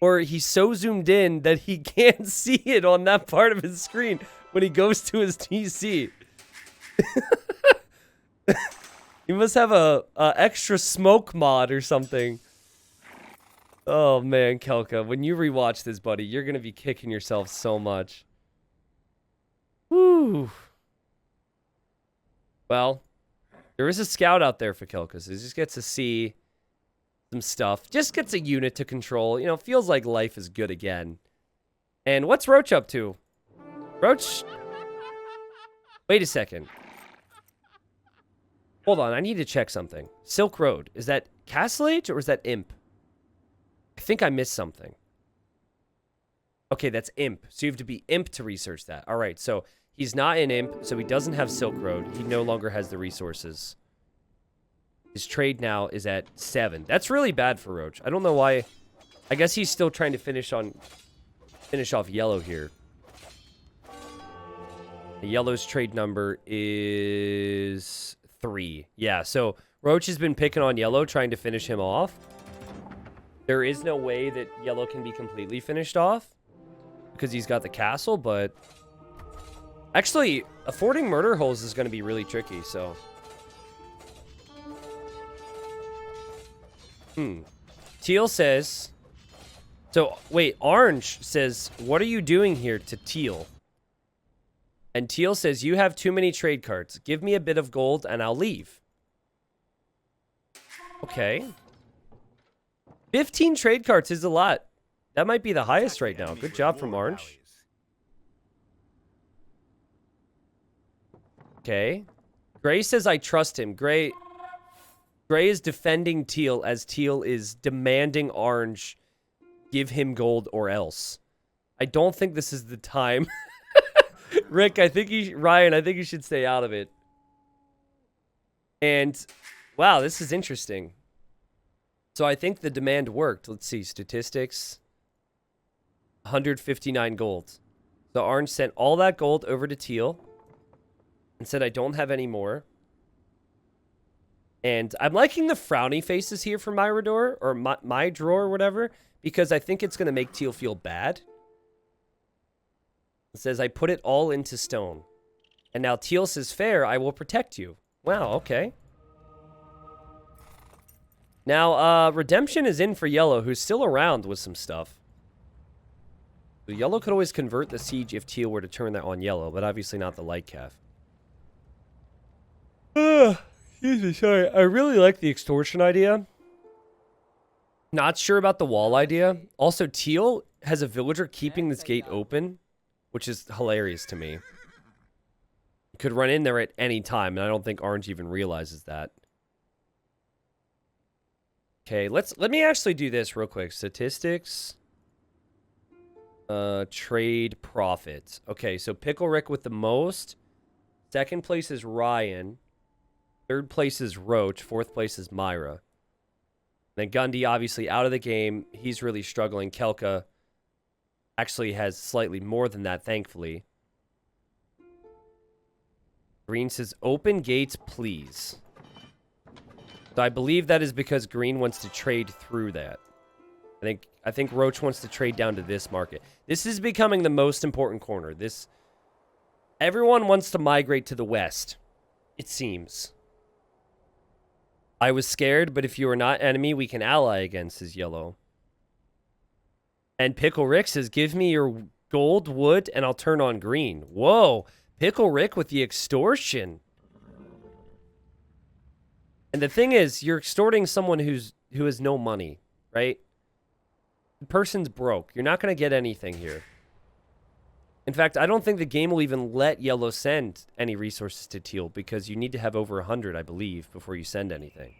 or he's so zoomed in that he can't see it on that part of his screen when he goes to his TC. He must have a extra smoke mod or something. Oh, man, Kelka, when you rewatch this, buddy, you're going to be kicking yourself so much. Woo. Well, there is a scout out there for Kelka, so he just gets to see some stuff. Just gets a unit to control. You know, feels like life is good again. And what's Roach up to? Roach... Wait a second. Hold on, I need to check something. Silk Road. Is that Castle Age or is that Imp? I think I missed something. Okay, that's Imp. So you have to be Imp to research that. All right, so he's not in Imp, so he doesn't have Silk Road. He no longer has the resources. His trade now is at 7. That's really bad for Roach. I don't know why. I guess he's still trying to finish off yellow here. The yellow's trade number is 3. Yeah, so Roach has been picking on yellow, trying to finish him off. There is no way that yellow can be completely finished off because he's got the castle, but actually, affording murder holes is going to be really tricky, so. Teal says, so wait, Orange says, what are you doing here to Teal? And Teal says, you have too many trade cards. Give me a bit of gold and I'll leave. Okay. 15 trade cards is a lot. That might be the highest right now. Good job from Orange. Okay. Gray says, I trust him. Gray is defending Teal as Teal is demanding Orange give him gold or else. I don't think this is the time. Rick, Ryan, I think you should stay out of it. And, wow, this is interesting. So I think the demand worked. Let's see, statistics. 159 gold. So Orange sent all that gold over to Teal and said, I don't have any more. And I'm liking the frowny faces here for Myrador, or my drawer or whatever, because I think it's going to make Teal feel bad. It says, I put it all into stone. And now Teal says, fair, I will protect you. Wow, okay. Now, Redemption is in for yellow, who's still around with some stuff. So yellow could always convert the siege if teal were to turn that on yellow, but obviously not the light calf. Excuse me, sorry. I really like the extortion idea. Not sure about the wall idea. Also, teal has a villager keeping this gate open, which is hilarious to me. You could run in there at any time, and I don't think orange even realizes that. Okay, let me actually do this real quick. Statistics. Trade profits. Okay, so Pickle Rick with the most. Second place is Ryan. Third place is Roach. Fourth place is Myra. Then Gundy obviously out of the game. He's really struggling. Kelka actually has slightly more than that, thankfully. Green says, open gates, please. So I believe that is because Green wants to trade through that. I think Roach wants to trade down to this market. This is becoming the most important corner. Everyone wants to migrate to the west, it seems. I was scared, but if you are not enemy, we can ally against, says yellow. And Pickle Rick says, give me your gold, wood, and I'll turn on green. Whoa, Pickle Rick with the extortion. And the thing is, you're extorting someone who has no money, right? The person's broke. You're not going to get anything here. In fact, I don't think the game will even let yellow send any resources to teal because you need to have over 100, I believe, before you send anything.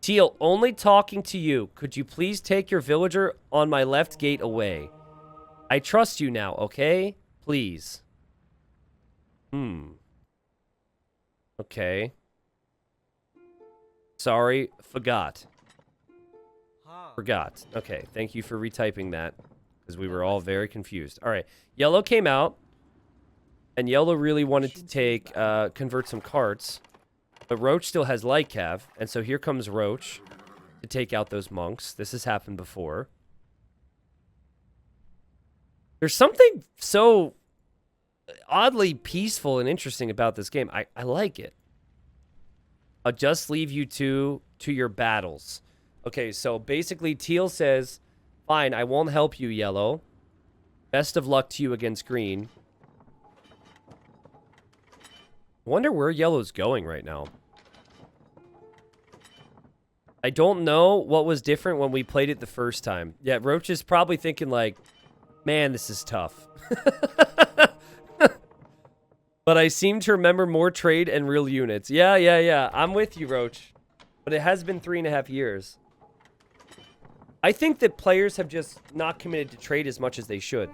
Teal, only talking to you. Could you please take your villager on my left gate away? I trust you now, okay? Please. Okay. Sorry, forgot. Forgot. Okay, thank you for retyping that. Because we were all very confused. All right, yellow came out. And yellow really wanted to take, convert some carts. But Roach still has light cav. And so here comes Roach to take out those monks. This has happened before. There's something so oddly peaceful and interesting about this game. I like it. I'll just leave you two to your battles. Okay, so basically teal says, fine, I won't help you, yellow. Best of luck to you against green. I wonder where yellow's going right now. I don't know what was different when we played it the first time. Yeah, Roach is probably thinking like, man, this is tough. But I seem to remember more trade and real units. Yeah. I'm with you, Roach. But it has been 3.5 years. I think that players have just not committed to trade as much as they should.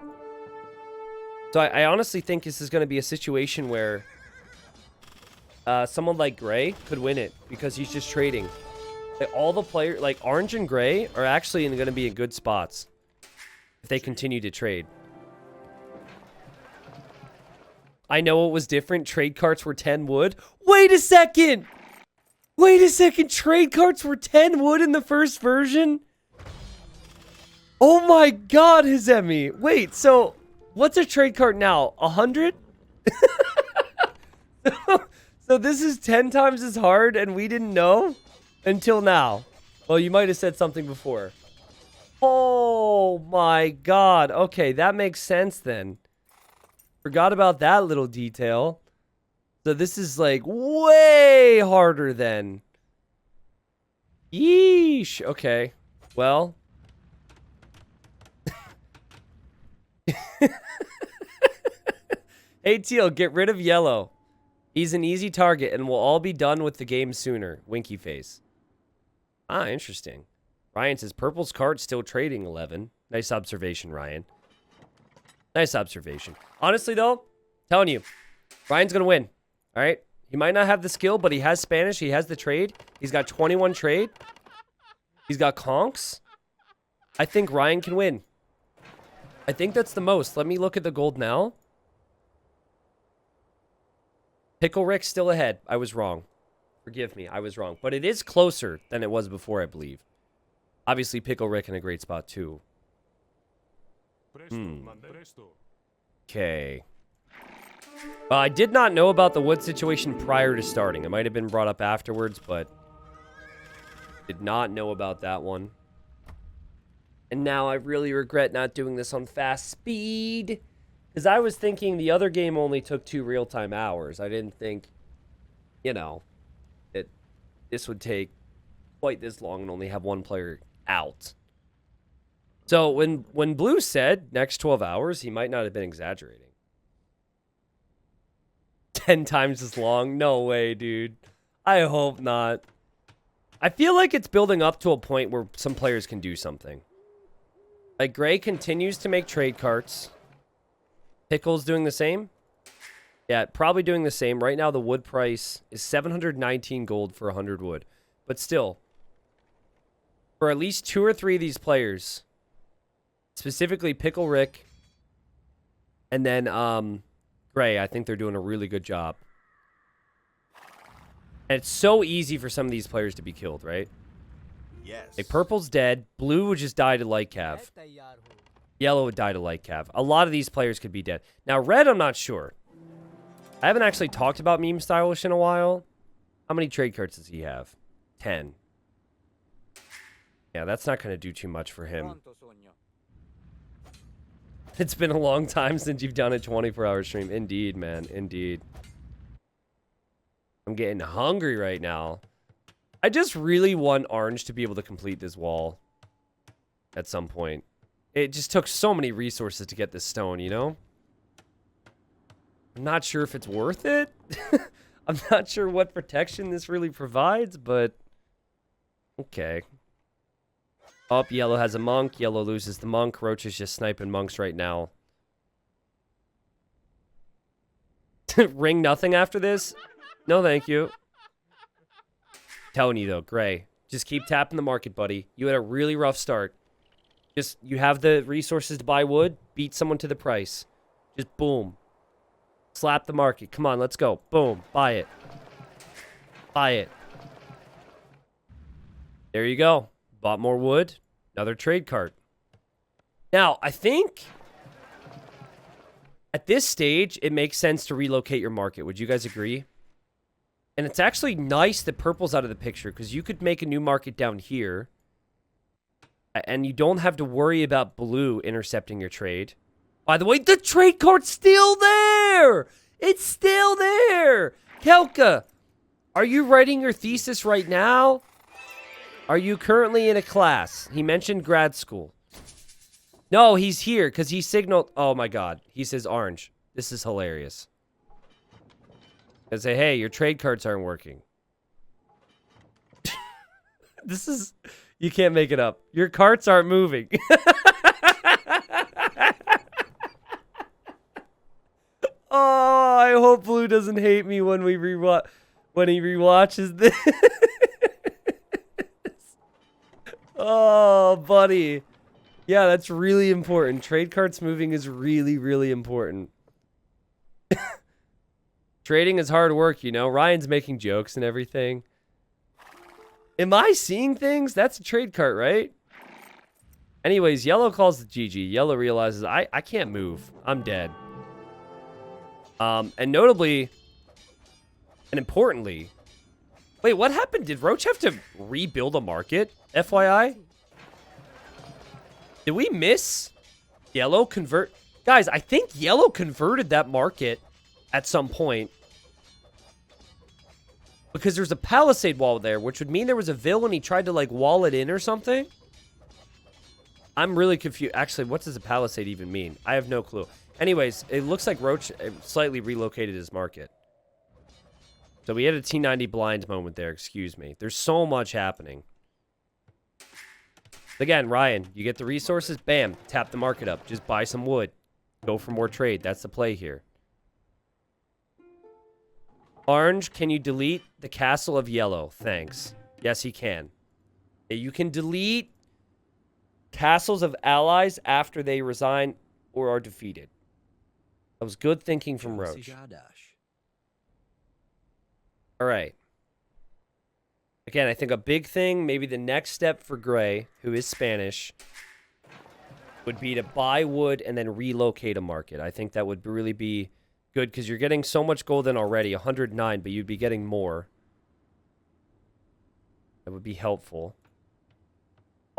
So I honestly think this is going to be a situation where someone like Gray could win it because he's just trading. Like all the players, like Orange and Gray, are actually going to be in good spots if they continue to trade. I know it was different. Trade carts were 10 wood. Wait a second! Trade carts were 10 wood in the first version? Oh my god, Hizemi. Wait, so what's a trade cart now? 100? So this is 10 times as hard and we didn't know until now. Well, you might have said something before. Oh my god. Okay, that makes sense then. Forgot about that little detail. So this is like way harder then. Yeesh. Okay. Well. Hey, Teal, get rid of yellow. He's an easy target and we'll all be done with the game sooner. Winky face. Ah, interesting. Ryan says, purple's card still trading 11. Nice observation, Ryan. Nice observation. Honestly, though, telling you, Ryan's going to win. All right? He might not have the skill, but he has Spanish. He has the trade. He's got 21 trade. He's got conks. I think Ryan can win. I think that's the most. Let me look at the gold now. Pickle Rick's still ahead. I was wrong. Forgive me. I was wrong. But it is closer than it was before, I believe. Obviously, Pickle Rick in a great spot, too. Okay. I did not know about the wood situation prior to starting. It might have been brought up afterwards, but Did not know about that one. And now I really regret not doing this on fast speed. Because I was thinking the other game only took 2 real-time hours. I didn't think, you know, that this would take quite this long and only have one player out. So when Blue said next 12 hours, he might not have been exaggerating. 10 times as long? No way, dude. I hope not. I feel like it's building up to a point where some players can do something. Like, Gray continues to make trade carts. Pickle's doing the same? Yeah, probably doing the same. Right now, the wood price is 719 gold for 100 wood. But still, for at least 2 or 3 of these players, specifically Pickle Rick and then Gray, I think they're doing a really good job. And it's so easy for some of these players to be killed, right? Yes. Like, Purple's dead. Blue would just die to light cav. Yellow would die to light cav. A lot of these players could be dead. Now, Red, I'm not sure. I haven't actually talked about Meme Stylish in a while. How many trade cards does he have? 10. Yeah, that's not going to do too much for him. It's been a long time since you've done a 24-hour stream. Indeed, man. Indeed. I'm getting hungry right now. I just really want Orange to be able to complete this wall at some point. It just took so many resources to get this stone, you know? I'm not sure if it's worth it. I'm not sure what protection this really provides, but okay. Oh, Yellow has a monk. Yellow loses the monk. Roach is just sniping monks right now. Ring nothing after this? No, thank you. Telling you, though, Gray, just keep tapping the market, buddy. You had a really rough start. Just, you have the resources to buy wood. Beat someone to the price. Just boom. Slap the market. Come on, let's go. Boom. Buy it. Buy it. There you go. Bought more wood. Another trade cart. Now, I think at this stage, it makes sense to relocate your market. Would you guys agree? And it's actually nice that Purple's out of the picture because you could make a new market down here. And you don't have to worry about Blue intercepting your trade. By the way, the trade cart's still there! It's still there! Kelka, are you writing your thesis right now? Are you currently in a class? He mentioned grad school. No, he's here because he signaled... Oh my god. He says orange. This is hilarious. I say, hey, your trade cards aren't working. This is... You can't make it up. Your carts aren't moving. Oh, I hope Blue doesn't hate me when he rewatches this. Oh, buddy. Yeah, that's really important. Trade carts moving is really, really important. Trading is hard work, you know. Ryan's making jokes and everything. Am I seeing things? That's a trade cart, right? Anyways, Yellow calls the GG. Yellow realizes, I can't move. I'm dead. And notably, and importantly... Wait, what happened? Did Roach have to rebuild a market? FYI? Did we miss Yellow convert? Guys, I think Yellow converted that market at some point. Because there's a palisade wall there, which would mean there was a villain. He tried to, like, wall it in or something. I'm really confused. Actually, what does a palisade even mean? I have no clue. Anyways, it looks like Roach slightly relocated his market. So we had a T90 blind moment there. Excuse me. There's so much happening. Again, Ryan, you get the resources. Bam. Tap the market up. Just buy some wood. Go for more trade. That's the play here. Orange, can you delete the castle of Yellow? Thanks. Yes, he can. You can delete castles of allies after they resign or are defeated. That was good thinking from Roach. All right. Again, I think a big thing, maybe the next step for Gray, who is Spanish, would be to buy wood and then relocate a market. I think that would really be good because you're getting so much gold in already, 109, but you'd be getting more. That would be helpful.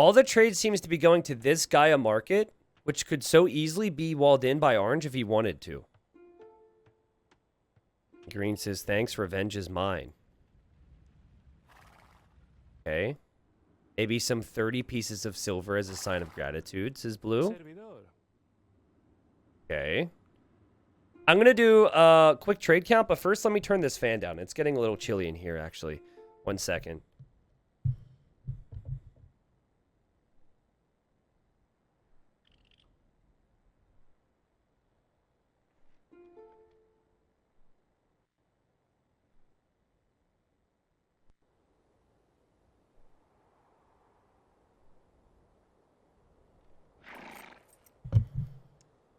All the trade seems to be going to this Gaia market, which could so easily be walled in by orange if he wanted to. Green says, thanks, revenge is mine. Okay. Maybe some 30 pieces of silver as a sign of gratitude, says Blue. Okay. I'm going to do a quick trade count, but first let me turn this fan down. It's getting a little chilly in here, actually. 1 second.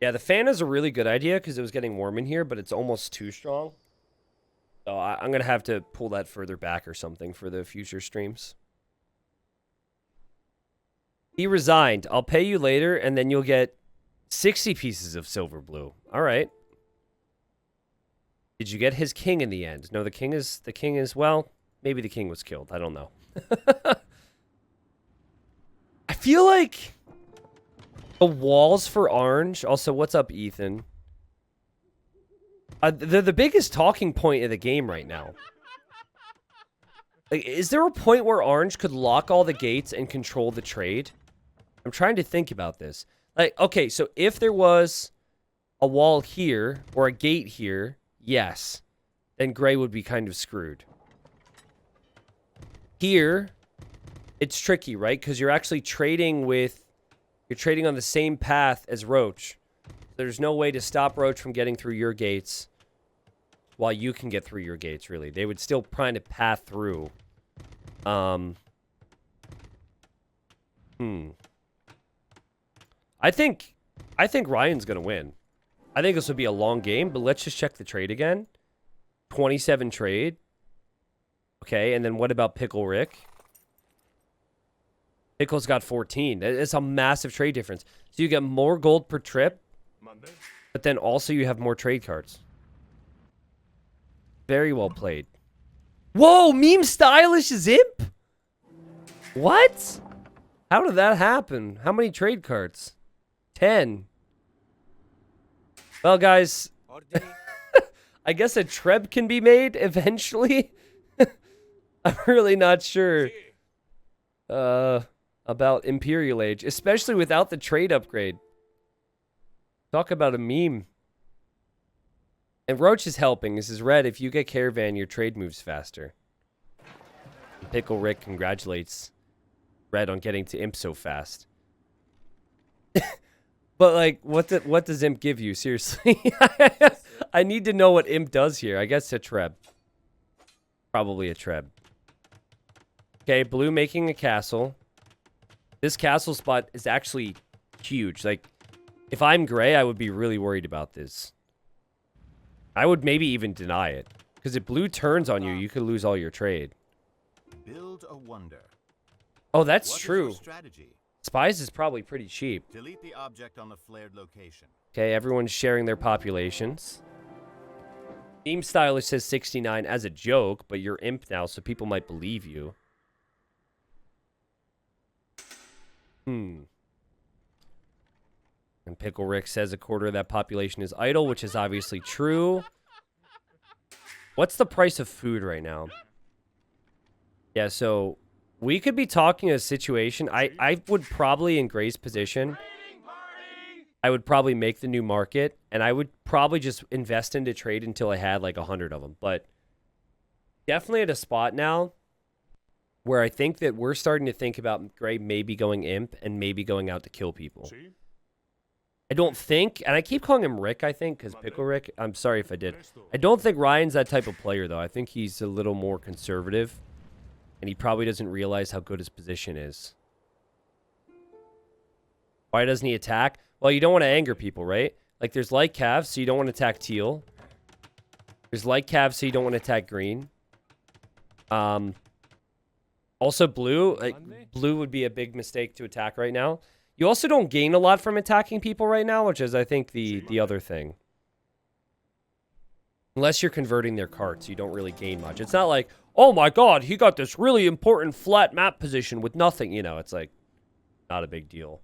Yeah, the fan is a really good idea because it was getting warm in here, but it's almost too strong. So I'm going to have to pull that further back or something for the future streams. He resigned. I'll pay you later, and then you'll get 60 pieces of silver blue. All right. Did you get his king in the end? No, the king is, well, maybe the king was killed. I don't know. I feel like the walls for orange. Also, what's up, Ethan? They're the biggest talking point of the game right now. Like, is there a point where orange could lock all the gates and control the trade? I'm trying to think about this. Like, okay, so if there was a wall here or a gate here, yes, then gray would be kind of screwed. Here, it's tricky, right? Because you're actually trading with... You're trading on the same path as Roach. There's no way to stop Roach from getting through your gates while you can get through your gates, really. They would still try to path through. I think Ryan's going to win. I think this would be a long game, but let's just check the trade again. 27 trade. Okay, and then what about Pickle Rick? Pickle's got 14. It's a massive trade difference. So you get more gold per trip, but then also you have more trade cards. Very well played. Whoa, Meme Stylish is imp? What? How did that happen? How many trade cards? 10. Well, guys, I guess a Treb can be made eventually. I'm really not sure. About Imperial Age, especially without the trade upgrade. Talk about a meme. And Roach is helping. This is Red. If you get Caravan, your trade moves faster. Pickle Rick congratulates Red on getting to Imp so fast. But, like, what does Imp give you? Seriously. I need to know what Imp does here. I guess a Treb. Probably a Treb. Okay, Blue making a castle. This castle spot is actually huge. Like, if I'm gray, I would be really worried about this. I would maybe even deny it. Because if blue turns on you, you could lose all your trade. Build a wonder. Oh, that's What true. Is your strategy? Spies is probably pretty cheap. Delete the object on the flared location. Okay, everyone's sharing their populations. Team Stylish says 69 as a joke, but you're imp now, so people might believe you. And Pickle Rick says a quarter of that population is idle, which is obviously true. What's the price of food right now? Yeah, so we could be talking a situation. I would probably, in Gray's position, I would probably make the new market, and I would probably just invest into trade until I had like 100 of them. But definitely at a spot now where I think that we're starting to think about Gray maybe going imp and maybe going out to kill people. I don't think, and I keep calling him Rick, I think, because Pickle Rick, I'm sorry if I did. I don't think Ryan's that type of player, though. I think he's a little more conservative, and he probably doesn't realize how good his position is. Why doesn't he attack? Well, you don't want to anger people, right? Like, there's light calves, so you don't want to attack teal. There's light calves, so you don't want to attack green. Also, blue. Like, blue would be a big mistake to attack right now. You also don't gain a lot from attacking people right now, which is, I think, the other thing. Unless you're converting their carts, you don't really gain much. It's not like, oh my god, he got this really important flat map position with nothing. You know, it's like, Not a big deal.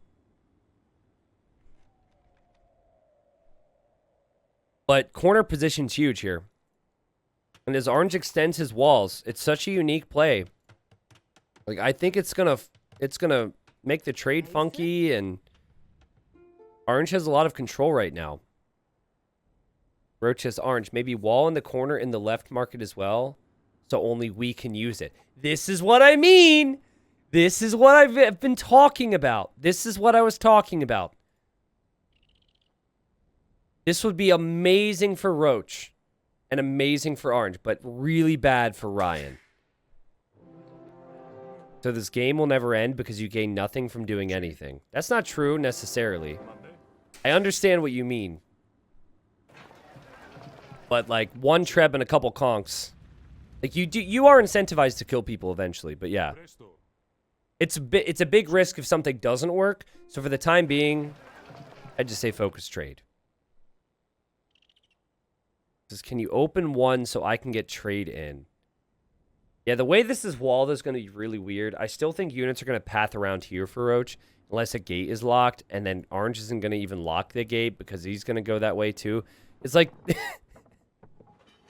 But corner position's huge here. And as orange extends his walls, it's such a unique play. Like, I think it's gonna make the trade funky, and orange has a lot of control right now. Roach has orange. Maybe wall in the corner in the left market as well, so only we can use it. This is what I mean. This is what I've been talking about. This is what I was talking about. This would be amazing for Roach and amazing for orange, but really bad for Ryan. So this game will never end because you gain nothing from doing anything. That's not true necessarily. I understand what you mean. But like one treb and a couple conks. Like you are incentivized to kill people eventually, but yeah. It's a big risk if something doesn't work. So for the time being, I just say focus trade. Says, can you open one so I can get trade in? Yeah, the way this is walled is going to be really weird. I still think units are going to path around here for Roach unless a gate is locked, and then orange isn't going to even lock the gate because he's going to go that way too. It's like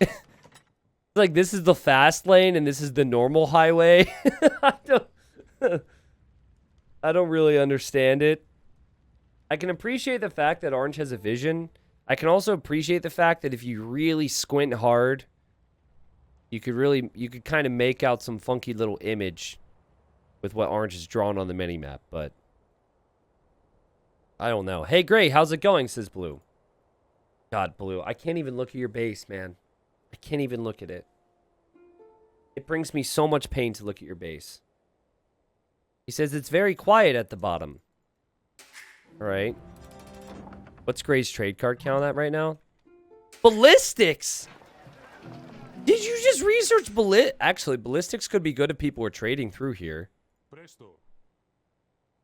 it's like this is the fast lane and this is the normal highway. I don't really understand it. I can appreciate the fact that orange has a vision. I can also appreciate the fact that if you really squint hard, you could kind of make out some funky little image with what orange is drawn on the minimap, but I don't know. Hey, Gray, how's it going, says Blue. God, Blue, I can't even look at your base, man. I can't even look at it. It brings me so much pain to look at your base. He says it's very quiet at the bottom. All right. What's Gray's trade card count at right now? Ballistics! Did you just research Actually, ballistics could be good if people were trading through here.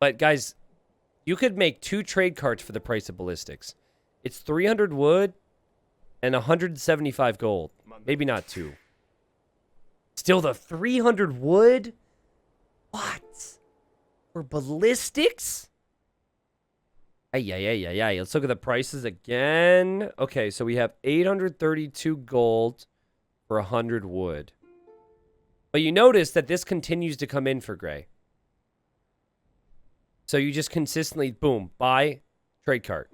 But guys, you could make 2 trade cards for the price of ballistics. It's 300 wood and 175 gold. Maybe not 2. Still the 300 wood? What? For ballistics? Ay. Let's look at the prices again. Okay, so we have 832 gold for 100 wood. But you notice that this continues to come in for Gray. So you just consistently, boom, buy, trade card.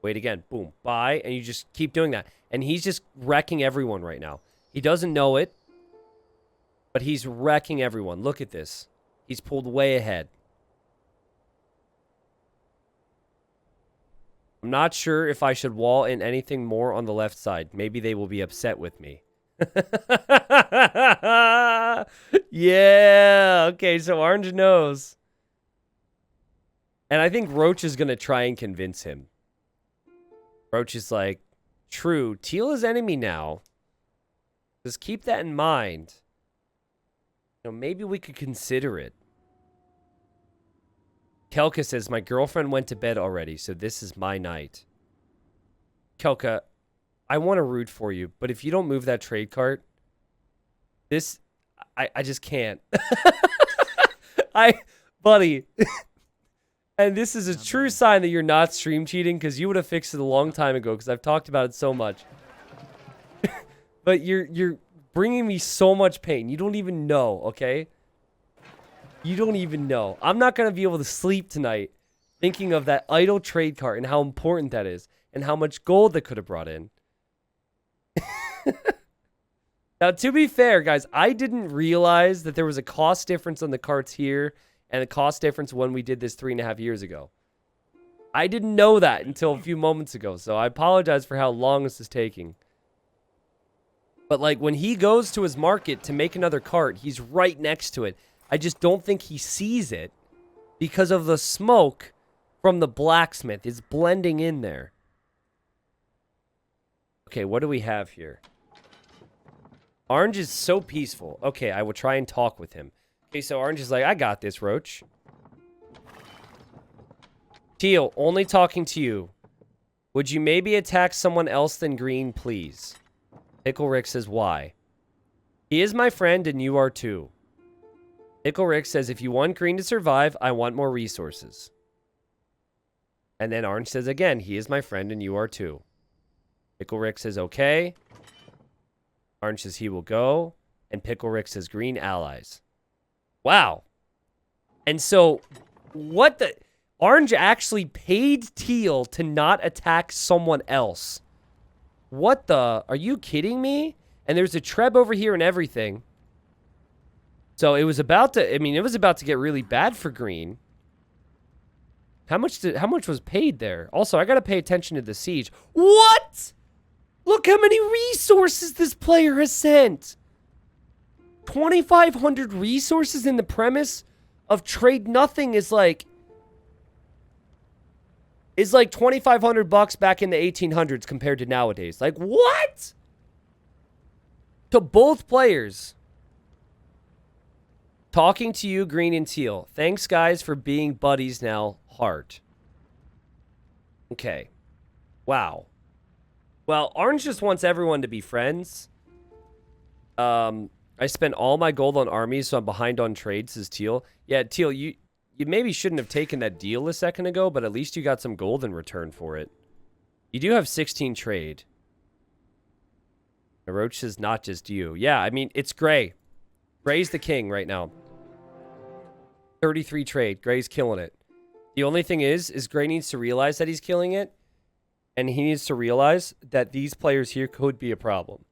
Wait again, boom, buy, and you just keep doing that. And he's just wrecking everyone right now. He doesn't know it, but he's wrecking everyone. Look at this. He's pulled way ahead. I'm not sure if I should wall in anything more on the left side. Maybe they will be upset with me. Yeah. Okay, so orange knows. And I think Roach is going to try and convince him. Roach is like, true, teal is enemy now. Just keep that in mind. You know, maybe we could consider it. Kelka says, my girlfriend went to bed already, so this is my night. Kelka, I want to root for you, but if you don't move that trade cart, I just can't. Buddy, and this is a true sign that you're not stream cheating, because you would have fixed it a long time ago, because I've talked about it so much. But you're bringing me so much pain. You don't even know, okay? You don't even know. I'm not going to be able to sleep tonight thinking of that idle trade cart and how important that is and how much gold that could have brought in. Now, to be fair, guys, I didn't realize that there was a cost difference on the carts here and a cost difference when we did this 3.5 years ago. I didn't know that until a few moments ago, so I apologize for how long this is taking. But, like, when he goes to his market to make another cart, he's right next to it. I just don't think he sees it because of the smoke from the blacksmith. It's blending in there. Okay, what do we have here? Orange is so peaceful. Okay, I will try and talk with him. Okay, so Orange is like, I got this, Roach. Teal, only talking to you. Would you maybe attack someone else than green, please? Pickle Rick says, why? He is my friend and you are too. Pickle Rick says, if you want green to survive, I want more resources. And then Orange says again, he is my friend and you are too. Pickle Rick says, okay. Orange says he will go. And Pickle Rick says green allies. Wow. And so, what the... Orange actually paid Teal to not attack someone else. What the... Are you kidding me? And there's a Treb over here and everything. So it was about to... I mean, it was about to get really bad for green. How much was paid there? Also, I gotta pay attention to the siege. What? Look how many resources this player has sent. 2,500 resources in the premise of trade nothing is like 2,500 bucks back in the 1800s compared to nowadays. Like, what? To both players. Talking to you, green and teal. Thanks, guys, for being buddies now. Heart. Okay. Wow. Well, orange just wants everyone to be friends. I spent all my gold on armies, so I'm behind on trades, says Teal. Yeah, Teal, you maybe shouldn't have taken that deal a second ago, but at least you got some gold in return for it. You do have 16 trade. The Roach says not just you. Yeah, I mean, it's Gray. Gray's the king right now. 33 trade. Gray's killing it. The only thing is Gray needs to realize that he's killing it, and he needs to realize that these players here could be a problem.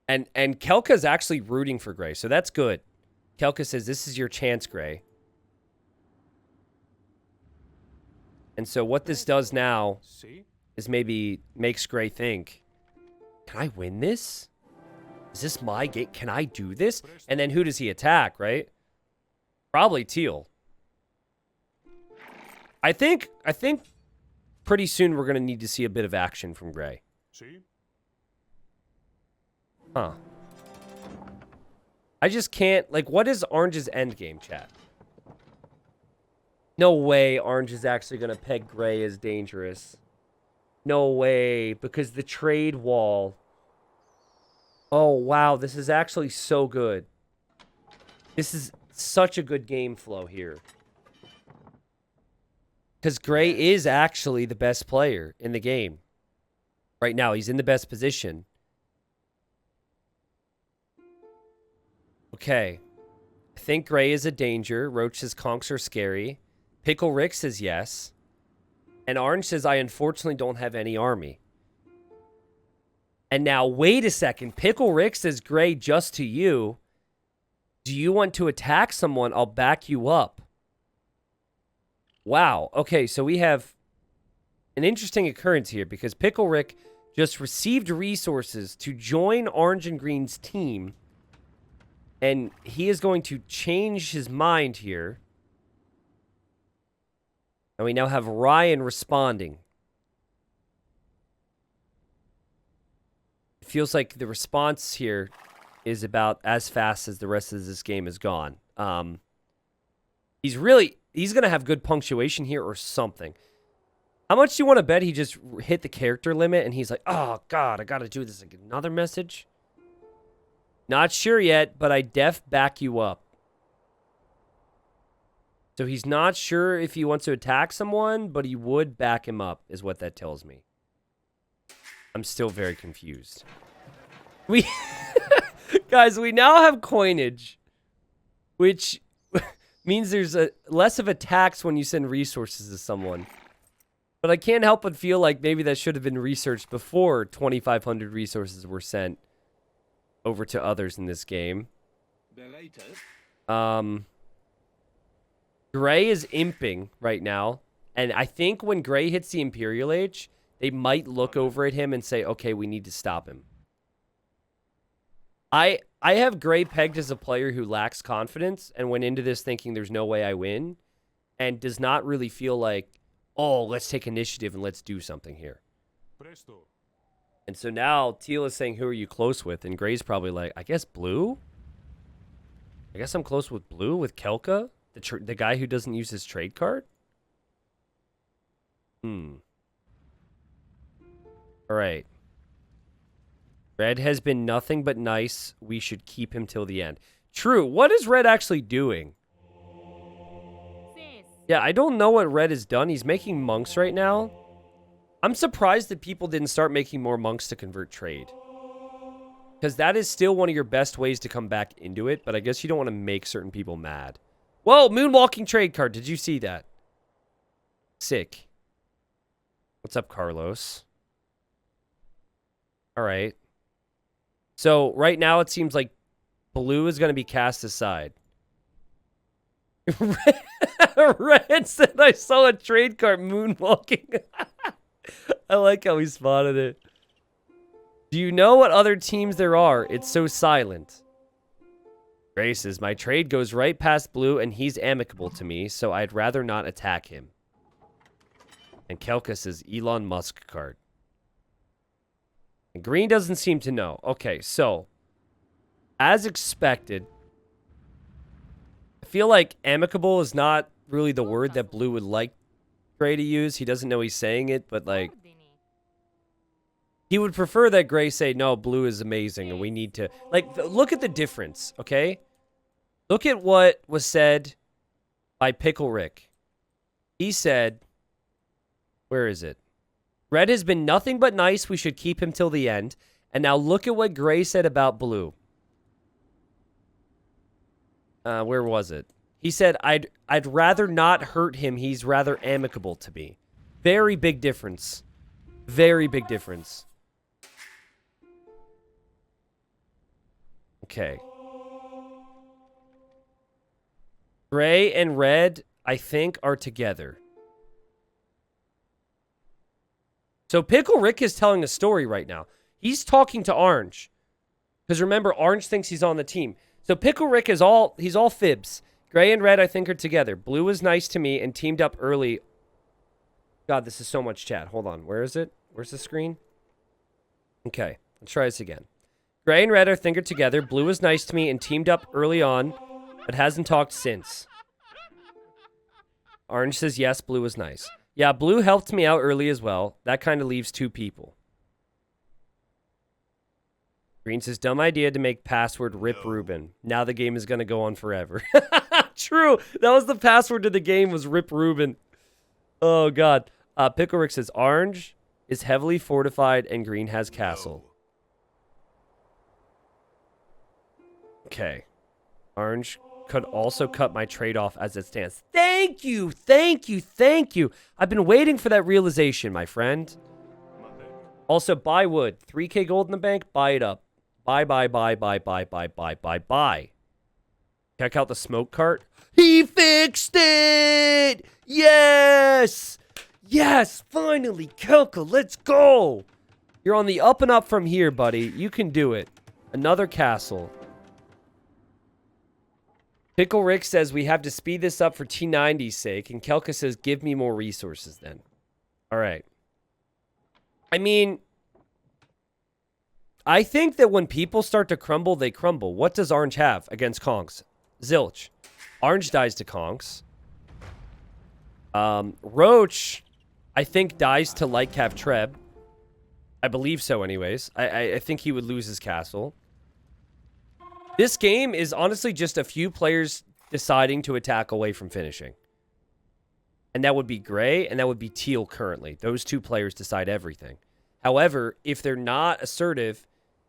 And Kelka's actually rooting for Gray, so that's good. Kelka says, this is your chance, Gray. And so what this does now is maybe makes Gray think, can I win this? Is this my game? Can I do this? And then who does he attack, right? Probably Teal. I think pretty soon we're going to need to see a bit of action from Gray. Huh. I just can't... Like, what is Orange's endgame, chat? No way Orange is actually going to peg Gray as dangerous. No way. Because the trade wall... Oh, wow. This is actually so good. This is such a good game flow here. Because Gray is actually the best player in the game. Right now, he's in the best position. Okay. I think Gray is a danger. Roach says conks are scary. Pickle Rick says yes. And Orange says, I unfortunately don't have any army. And now, wait a second. Pickle Rick says, Gray, just to you. Do you want to attack someone? I'll back you up. Wow. Okay, so we have an interesting occurrence here because Pickle Rick just received resources to join Orange and Green's team. And he is going to change his mind here. And we now have Ryan responding. It feels like the response here is about as fast as the rest of this game is gone. He's going to have good punctuation here or something. How much do you want to bet he just hit the character limit and he's like, oh, God, I got to do this. Like, another message? Not sure yet, but I def back you up. So he's not sure if he wants to attack someone, but he would back him up, is what that tells me. I'm still very confused. Guys, we now have coinage, which means there's less of a tax when you send resources to someone. But I can't help but feel like maybe that should have been researched before 2,500 resources were sent over to others in this game. Gray is imping right now. And I think when Gray hits the Imperial Age, they might look over at him and say, okay, we need to stop him. I have Gray pegged as a player who lacks confidence and went into this thinking there's no way I win. And does not really feel like, oh, let's take initiative and let's do something here. And so now Teal is saying, who are you close with? And Gray's probably like, I guess Blue? I guess I'm close with Blue, with Kelka? The guy who doesn't use his trade card? All right. Red has been nothing but nice. We should keep him till the end. True. What is Red actually doing? Yeah, I don't know what Red has done. He's making monks right now. I'm surprised that people didn't start making more monks to convert trade. Because that is still one of your best ways to come back into it, but I guess you don't want to make certain people mad. Whoa, moonwalking trade card. Did you see that? Sick. What's up, Carlos? All right. So right now it seems like blue is going to be cast aside. Red said I saw a trade card moonwalking. I like how he spotted it. Do you know what other teams there are? It's so silent. Gray says, my trade goes right past blue and he's amicable to me, so I'd rather not attack him. And Kelka says, Elon Musk card. And green doesn't seem to know. Okay, so, as expected, I feel like amicable is not really the word that blue would like Gray to use. He doesn't know he's saying it, but like, he would prefer that Gray say, no, blue is amazing and we need to... Like, look at the difference, okay? Look at what was said by Pickle Rick. He said... Where is it? Red has been nothing but nice. We should keep him till the end. And now look at what Gray said about blue. Where was it? He said, I'd rather not hurt him. He's rather amicable to me. Very big difference. Very big difference. Okay. Gray and red, I think, are together. So Pickle Rick is telling a story right now. He's talking to Orange. Because remember, Orange thinks he's on the team. So Pickle Rick is he's all fibs. Gray and red, I think, are together. Blue is nice to me and teamed up early. God, this is so much chat. Hold on. Where is it? Where's the screen? Okay, let's try this again. Gray and red, I think, are together. Blue is nice to me and teamed up early on, but hasn't talked since. Orange says, yes, blue is nice. Yeah, blue helped me out early as well. That kind of leaves two people. Green says, dumb idea to make password Rip Rubin. Now the game is going to go on forever. True. That was the password to the game, was Rip Rubin. Oh, God. Pickle Rick says, orange is heavily fortified and green has castle. Okay. Orange could also cut my trade off as it stands. Thank you, thank you, thank you. I've been waiting for that realization, my friend. Also, buy wood. 3K gold in the bank, buy it up. Buy. Check out the smoke cart. He fixed it! Yes! Yes, finally, Kelka, let's go! You're on the up and up from here, buddy. You can do it. Another castle. Pickle Rick says we have to speed this up for T90's sake, and Kelka says give me more resources then. All right. I mean, I think that when people start to crumble, they crumble. What does Orange have against Kongs? Zilch. Orange dies to Kongs. Roach, I think, dies to Lightcap Treb. I believe so anyways. I think he would lose his castle. This game is honestly just a few players deciding to attack away from finishing. And that would be Gray and that would be Teal currently. Those two players decide everything. However, if they're not assertive,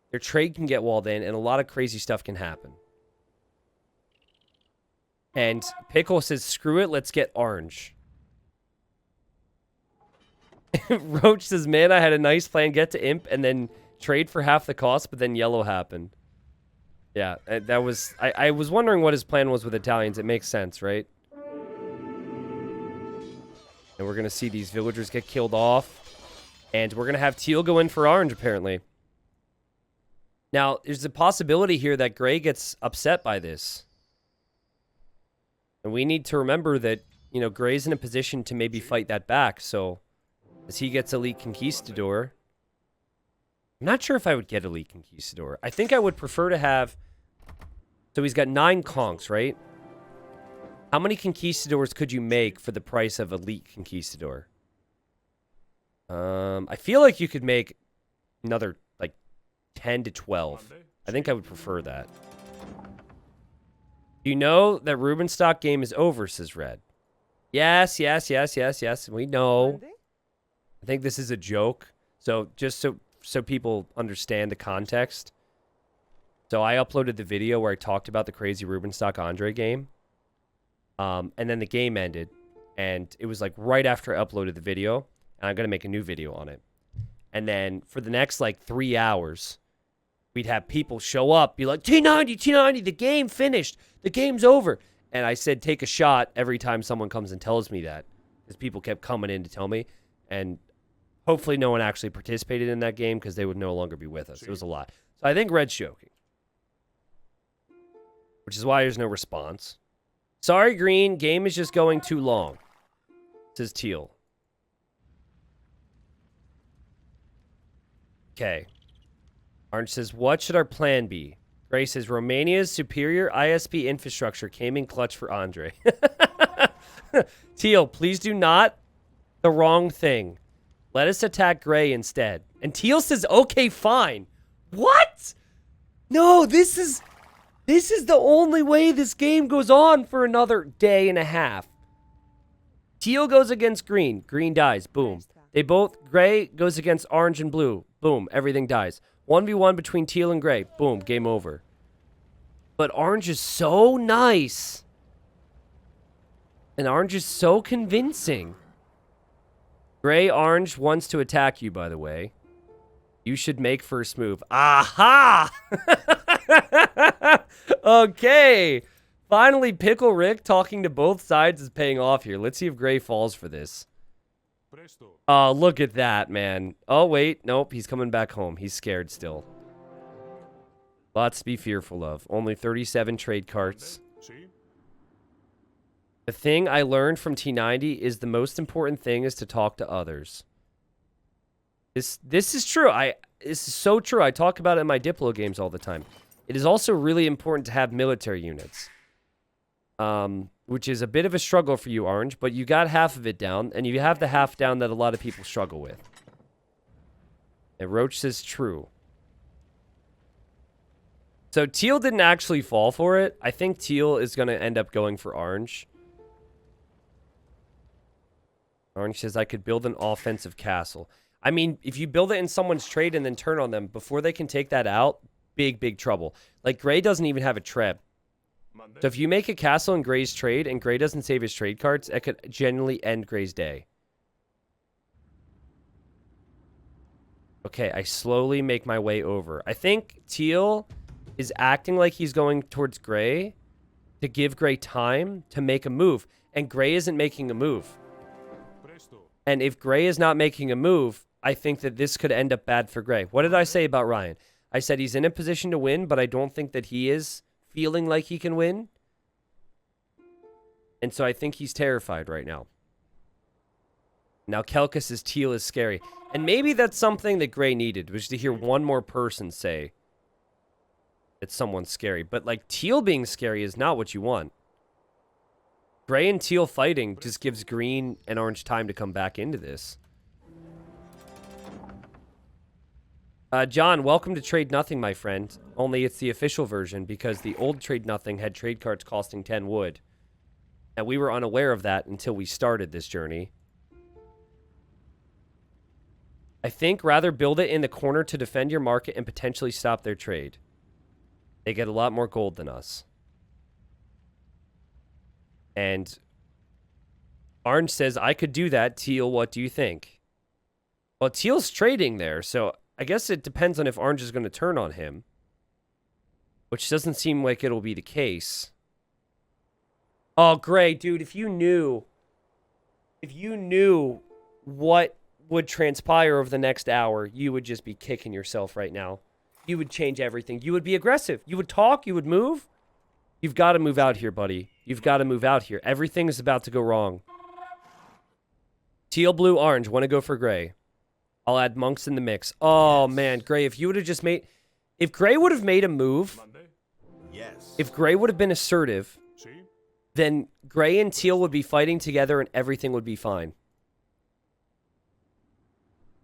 their trade can get walled in and a lot of crazy stuff can happen. And Pickle says, screw it, let's get orange. Roach says, man, I had a nice plan, get to imp and then trade for half the cost, but then yellow happened. Yeah, that was... I was wondering what his plan was with Italians. It makes sense, right? And we're going to see these villagers get killed off. And we're going to have Teal go in for orange, apparently. Now, there's a possibility here that Gray gets upset by this. And we need to remember that, you know, Gray's in a position to maybe fight that back. So, as he gets Elite Conquistador... I'm not sure if I would get Elite Conquistador. I think I would prefer to have... So he's got 9 conks, right? How many Conquistadors could you make for the price of Elite Conquistador? I feel like you could make another, like, 10 to 12. I think I would prefer that. You know that Rubenstock game is over, says Red. Yes. We know. Monday? I think this is a joke. So just so people understand the context. So I uploaded the video where I talked about the crazy Rubenstock Andre game. And then the game ended. And it was like right after I uploaded the video. And I'm going to make a new video on it. And then for the next like 3 hours, we'd have people show up, be like, T90, the game finished. The game's over. And I said, take a shot every time someone comes and tells me that. Because people kept coming in to tell me. And hopefully no one actually participated in that game because they would no longer be with us. It was a lot. So I think Red's joking. Which is why there's no response. Sorry, Green. Game is just going too long. Says Teal. Okay. Orange says, what should our plan be? Gray says, Romania's superior ISP infrastructure came in clutch for Andre. Teal, please do not the wrong thing. Let us attack Gray instead. And Teal says, okay, fine. What? No, this is the only way this game goes on for another day and a half. Teal goes against Green. Green dies. Boom. Gray goes against Orange and Blue. Boom. Everything dies. 1v1 between Teal and Gray. Boom. Game over. But Orange is so nice. And Orange is so convincing. Gray, Orange wants to attack you, by the way. You should make first move. Aha! Okay. Finally, Pickle Rick talking to both sides is paying off here. Let's see if Gray falls for this. Oh, look at that, man. Oh, wait. Nope, he's coming back home. He's scared still. Lots to be fearful of. Only 37 trade carts. The thing I learned from T90 is the most important thing is to talk to others. This is true. This is so true. I talk about it in my Diplo games all the time. It is also really important to have military units. Which is a bit of a struggle for you, Orange, but you got half of it down, and you have the half down that a lot of people struggle with. And Roach says true. So Teal didn't actually fall for it. I think Teal is going to end up going for Orange. Orange says, I could build an offensive castle. I mean, if you build it in someone's trade and then turn on them, before they can take that out, big trouble. Like, Gray doesn't even have a treb. So if you make a castle in Gray's trade and Gray doesn't save his trade cards, it could genuinely end Gray's day. Okay, I slowly make my way over. I think Teal is acting like he's going towards Gray to give Gray time to make a move. And Gray isn't making a move. And if Gray is not making a move, I think that this could end up bad for Gray. What did I say about Ryan? I said he's in a position to win, but I don't think that he is feeling like he can win. And so I think he's terrified right now. Now Kelka says Teal is scary. And maybe that's something that Gray needed, was to hear one more person say that someone's scary. But like Teal being scary is not what you want. Gray and Teal fighting just gives Green and Orange time to come back into this. John, welcome to Trade Nothing, my friend. Only it's the official version because the old Trade Nothing had trade cards costing 10 wood. And we were unaware of that until we started this journey. I think rather build it in the corner to defend your market and potentially stop their trade. They get a lot more gold than us. And Orange says, I could do that. Teal, what do you think? Well, Teal's trading there, so I guess it depends on if Orange is going to turn on him. Which doesn't seem like it'll be the case. Oh, Gray, dude, if you knew what would transpire over the next hour, you would just be kicking yourself right now. You would change everything. You would be aggressive. You would talk. You would move. You've got to move out here, buddy. You've got to move out here. Everything is about to go wrong. Teal, blue, orange. Want to go for Gray. I'll add monks in the mix. Oh, yes. Man, Gray, if you would have just made... If Gray would have made a move... Yes. If Gray would have been assertive, then Gray and Teal would be fighting together and everything would be fine.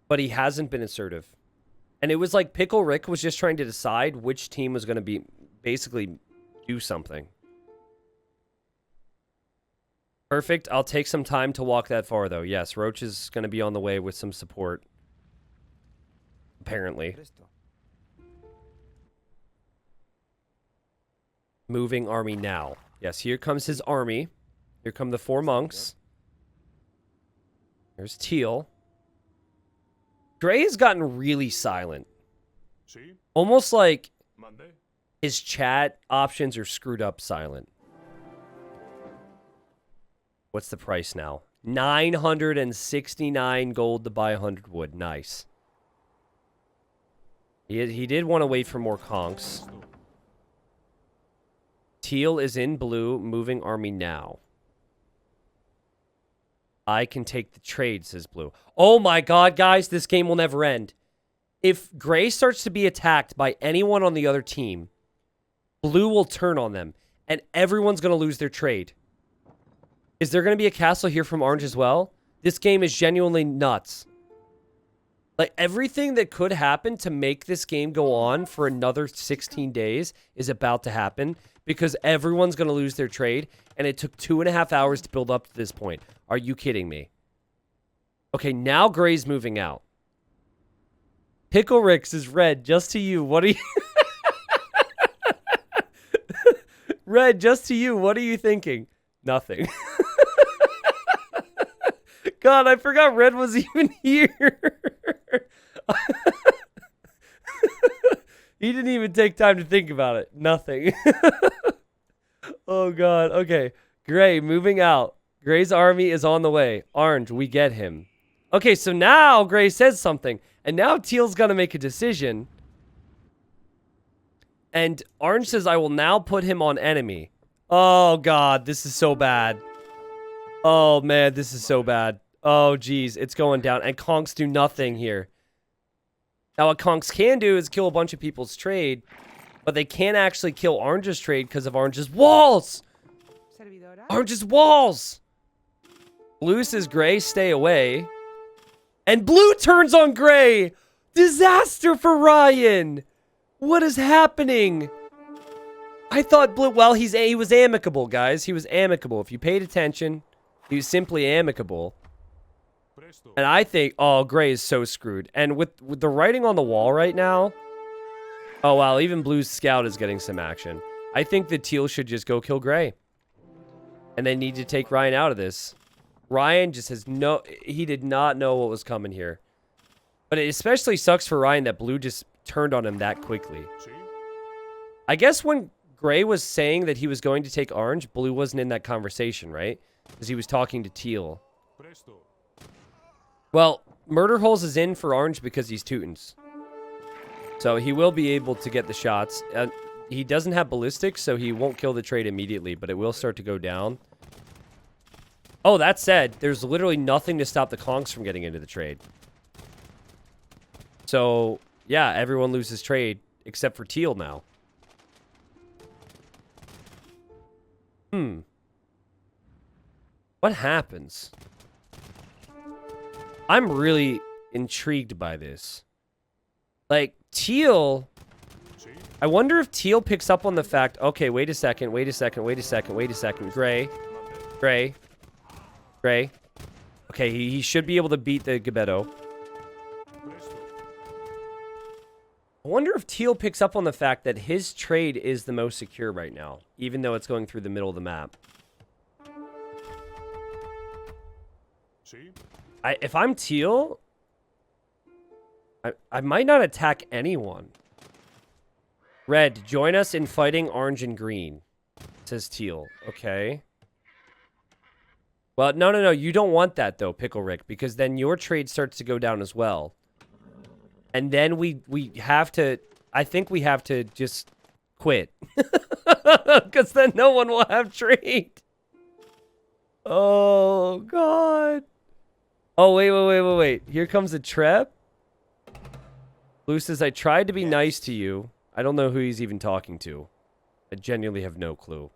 But he hasn't been assertive. And it was like Pickle Rick was just trying to decide which team was going to be basically do something. Perfect. I'll take some time to walk that far, though. Yes, Roach is going to be on the way with some support. Apparently. Moving army now. Yes, here comes his army. Here come the 4 monks. There's Teal. Gray has gotten really silent. Almost like his chat options are screwed up silent. What's the price now? 969 gold to buy 100 wood. Nice. He did want to wait for more conks. Teal is in blue, moving army now. I can take the trade, says Blue. Oh my god, guys, this game will never end. If Gray starts to be attacked by anyone on the other team, Blue will turn on them, and everyone's going to lose their trade. Is there going to be a castle here from Orange as well? This game is genuinely nuts. Like, everything that could happen to make this game go on for another 16 days is about to happen because everyone's going to lose their trade, and it took 2.5 hours to build up to this point. Are you kidding me? Okay, now Gray's moving out. Pickle Ricks is red, just to you. What are you... Red, just to you. What are you thinking? Nothing. God, I forgot Red was even here. He didn't even take time to think about it. Nothing. Oh, God. Okay. Gray, moving out. Gray's army is on the way. Orange, we get him. Okay, so now Gray says something. And now Teal's going to make a decision. And Orange says, I will now put him on enemy. Oh, God. This is so bad. Oh, man. This is so bad. Oh, geez. It's going down. And conks do nothing here. Now, what conks can do is kill a bunch of people's trade. But they can't actually kill Orange's trade because of Orange's walls. Orange's walls. Blue says, Gray, stay away. And Blue turns on Gray. Disaster for Ryan. What is happening? I thought Blue... Well, he was amicable, guys. He was amicable. If you paid attention, he was simply amicable. And I think... Oh, Gray is so screwed. And with the writing on the wall right now... Oh, wow. Even Blue's scout is getting some action. I think that Teal should just go kill Gray. And they need to take Ryan out of this. Ryan just has no... He did not know what was coming here. But it especially sucks for Ryan that Blue just turned on him that quickly. I guess when Gray was saying that he was going to take Orange, Blue wasn't in that conversation, right? Because he was talking to Teal. Well, Murder Holes is in for Orange because he's Teutons. So he will be able to get the shots. He doesn't have ballistics, so he won't kill the trade immediately, but it will start to go down. Oh, that said, there's literally nothing to stop the conks from getting into the trade. So, yeah, everyone loses trade except for Teal now. What happens? I'm really intrigued by this. Like, Teal... I wonder if Teal picks up on the fact... Okay, wait a second, wait a second, wait a second, wait a second. Gray. Gray. Gray. Okay, he should be able to beat the Gabetto. I wonder if Teal picks up on the fact that his trade is the most secure right now, even though it's going through the middle of the map. If I'm Teal, I might not attack anyone. Red, join us in fighting Orange and Green, says Teal. Okay. Well, no. You don't want that, though, Pickle Rick, because then your trade starts to go down as well. And then we have to... I think we have to just quit. Because then no one will have trade. Oh, God. Oh, wait. Here comes a trap. Blue says, I tried to be nice to you. I don't know who he's even talking to. I genuinely have no clue.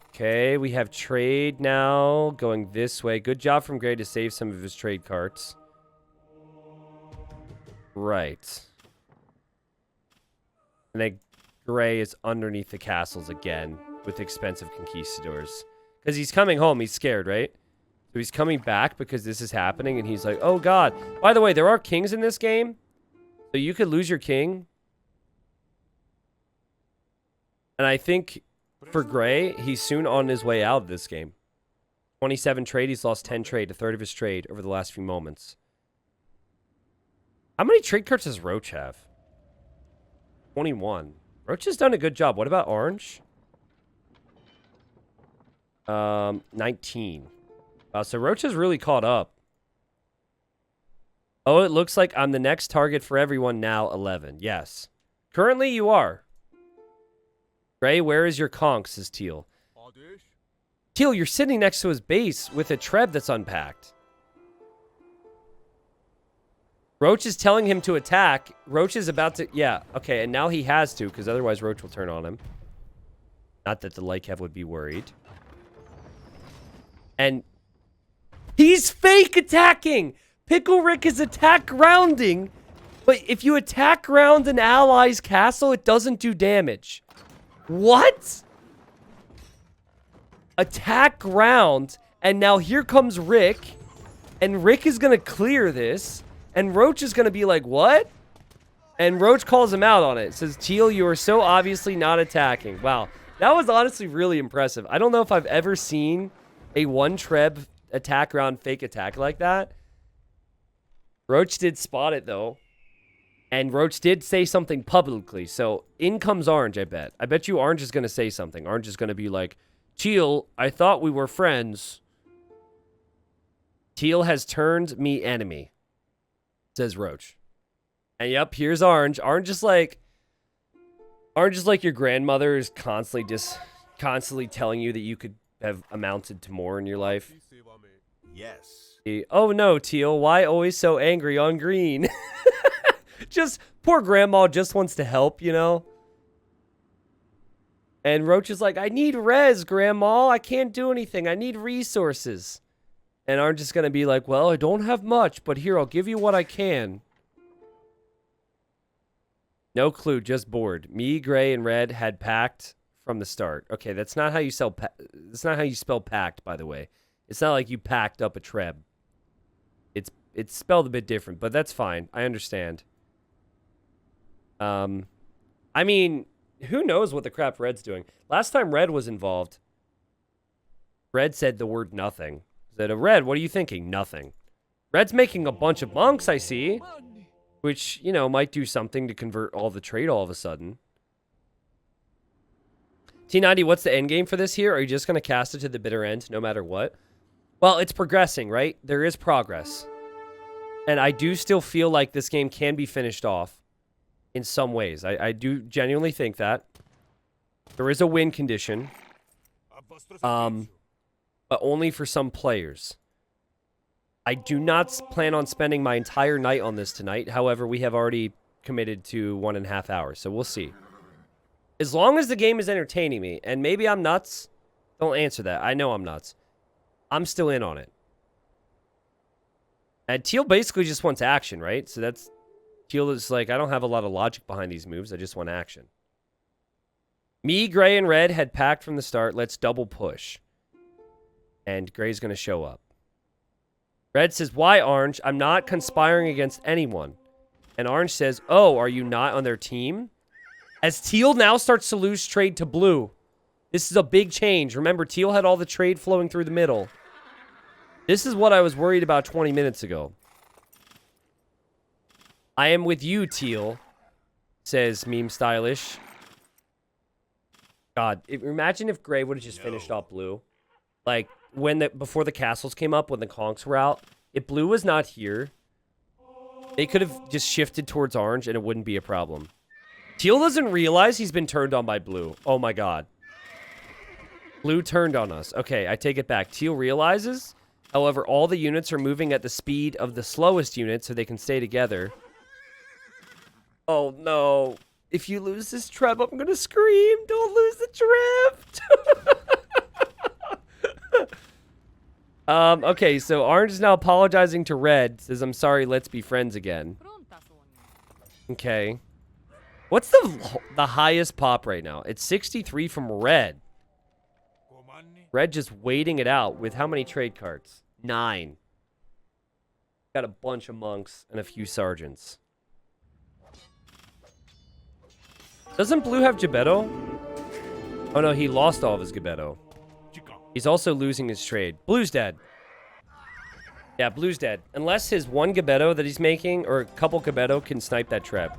Okay, we have trade now going this way. Good job from Gray to save some of his trade carts. Right. And then Gray is underneath the castles again with expensive conquistadors. Because he's coming home. He's scared, right? So he's coming back because this is happening. And he's like, oh, God. By the way, there are kings in this game. So you could lose your king. And I think for Gray, he's soon on his way out of this game. 27 trade. He's lost 10 trade. A third of his trade over the last few moments. How many trade cards does Roach have? 21. Roach has done a good job. What about Orange? 19. Wow, so Roach has really caught up. Oh, it looks like I'm the next target for everyone now, 11. Yes. Currently, you are. Gray, where is your conch, says Teal. Teal, you're sitting next to his base with a Treb that's unpacked. Roach is telling him to attack. Roach is about to... Yeah, okay, and now he has to, because otherwise Roach will turn on him. Not that the Lykev would be worried. And he's fake attacking! Pickle Rick is attack grounding, but if you attack ground an ally's castle, it doesn't do damage. What? Attack ground, and now here comes Rick, and Rick is going to clear this, and Roach is going to be like, what? And Roach calls him out on it. Says, Teal, you are so obviously not attacking. Wow. That was honestly really impressive. I don't know if I've ever seen a one Treb attack ground fake attack like that. Roach did spot it, though. And Roach did say something publicly. So, in comes Orange, I bet. I bet you Orange is going to say something. Orange is going to be like, Teal, I thought we were friends. Teal has turned me enemy, says Roach. And yep, here's Orange. Orange is like your grandmother is constantly telling you that you could have amounted to more in your life. Yes. Oh no, Teal, why always so angry on green? Just, poor grandma just wants to help, you know? And Roach is like, I need res, grandma. I can't do anything. I need resources. And Orange is going to be like, well, I don't have much, but here, I'll give you what I can. No clue, just bored. Me, Gray, and Red had packed from the start. Okay, that's not how you spell packed, by the way. It's not like you packed up a Treb. It's spelled a bit different, but that's fine. I understand. I mean, who knows what the crap Red's doing? Last time Red was involved, Red said the word nothing. Said, Red, what are you thinking? Nothing. Red's making a bunch of monks, I see. Which, you know, might do something to convert all the trade all of a sudden. T90, what's the end game for this here? Are you just going to cast it to the bitter end no matter what? Well, it's progressing, right? There is progress. And I do still feel like this game can be finished off in some ways. I do genuinely think that. There is a win condition. But only for some players. I do not plan on spending my entire night on this tonight. However, we have already committed to 1.5 hours, so we'll see. As long as the game is entertaining me, and maybe I'm nuts, don't answer that. I know I'm nuts. I'm still in on it. And Teal basically just wants action, right? So that's... Teal is like, I don't have a lot of logic behind these moves. I just want action. Me, Gray, and Red had packed from the start. Let's double push. And Gray's going to show up. Red says, why, Orange? I'm not conspiring against anyone. And Orange says, oh, are you not on their team? As Teal now starts to lose trade to Blue. This is a big change. Remember, Teal had all the trade flowing through the middle. This is what I was worried about 20 minutes ago. I am with you, Teal, says Meme Stylish. God, imagine if Gray would have just finished off Blue. Like, before the castles came up, when the conchs were out, if Blue was not here, they could have just shifted towards Orange and it wouldn't be a problem. Teal doesn't realize he's been turned on by Blue. Oh my god. Blue turned on us. Okay, I take it back. Teal realizes. However, all the units are moving at the speed of the slowest unit so they can stay together. Oh no. If you lose this Treb, I'm gonna scream. Don't lose the Treb. Okay, so Orange is now apologizing to Red. Says, I'm sorry, let's be friends again. Okay. What's the highest pop right now? It's 63 from red. Red just waiting it out with how many trade cards? 9. Got a bunch of monks and a few sergeants. Doesn't blue have Gebetto? Oh no, he lost all of his Gebetto. He's also losing his trade. Blue's dead. Yeah, blue's dead. Unless his one Gebetto that he's making, or a couple Gebetto, can snipe that Treb.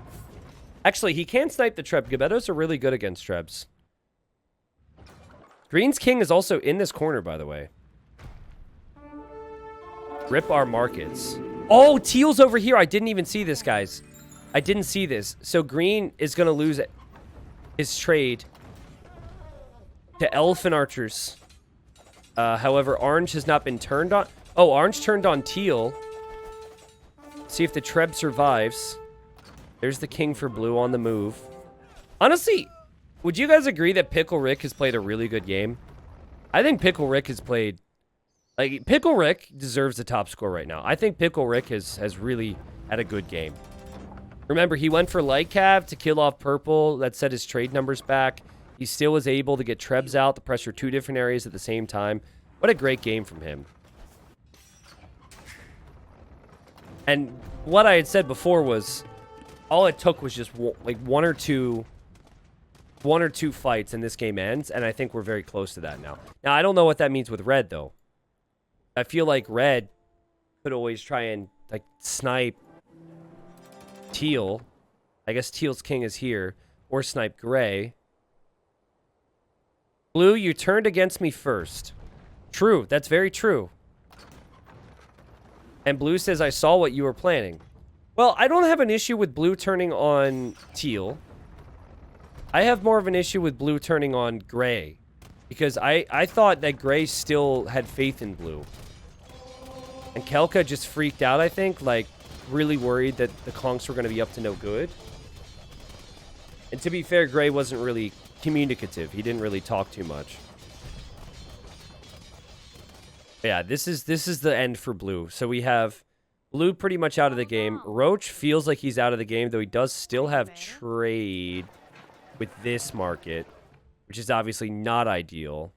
Actually, he can snipe the Treb. Gebettos are really good against Trebs. Green's king is also in this corner, by the way. Rip our markets. Oh, teal's over here. I didn't even see this, guys. I didn't see this. So green is going to lose his trade to elf and archers. However, orange has not been turned on. Oh, orange turned on teal. See if the Treb survives. There's the king for blue on the move. Honestly, would you guys agree that Pickle Rick has played a really good game? I think Pickle Rick has played... Like, Pickle Rick deserves the top score right now. I think Pickle Rick has really had a good game. Remember, he went for light cav to kill off purple. That set his trade numbers back. He still was able to get Trebs out to pressure 2 different areas at the same time. What a great game from him. And what I had said before was, all it took was just like one or two fights and this game ends, and I think we're very close to that now. Now, I don't know what that means with red, though. I feel like red could always try and like snipe teal. I guess teal's king is here. Or snipe gray. Blue, you turned against me first. True. That's very true. And blue says, I saw what you were planning. Well, I don't have an issue with blue turning on teal. I have more of an issue with blue turning on gray. Because I thought that gray still had faith in blue. And Kelka just freaked out, I think. Like, really worried that the conks were going to be up to no good. And to be fair, gray wasn't really communicative. He didn't really talk too much. Yeah, this is the end for blue. So we have blue pretty much out of the game. Roach feels like he's out of the game, though he does still have trade with this market, which is obviously not ideal.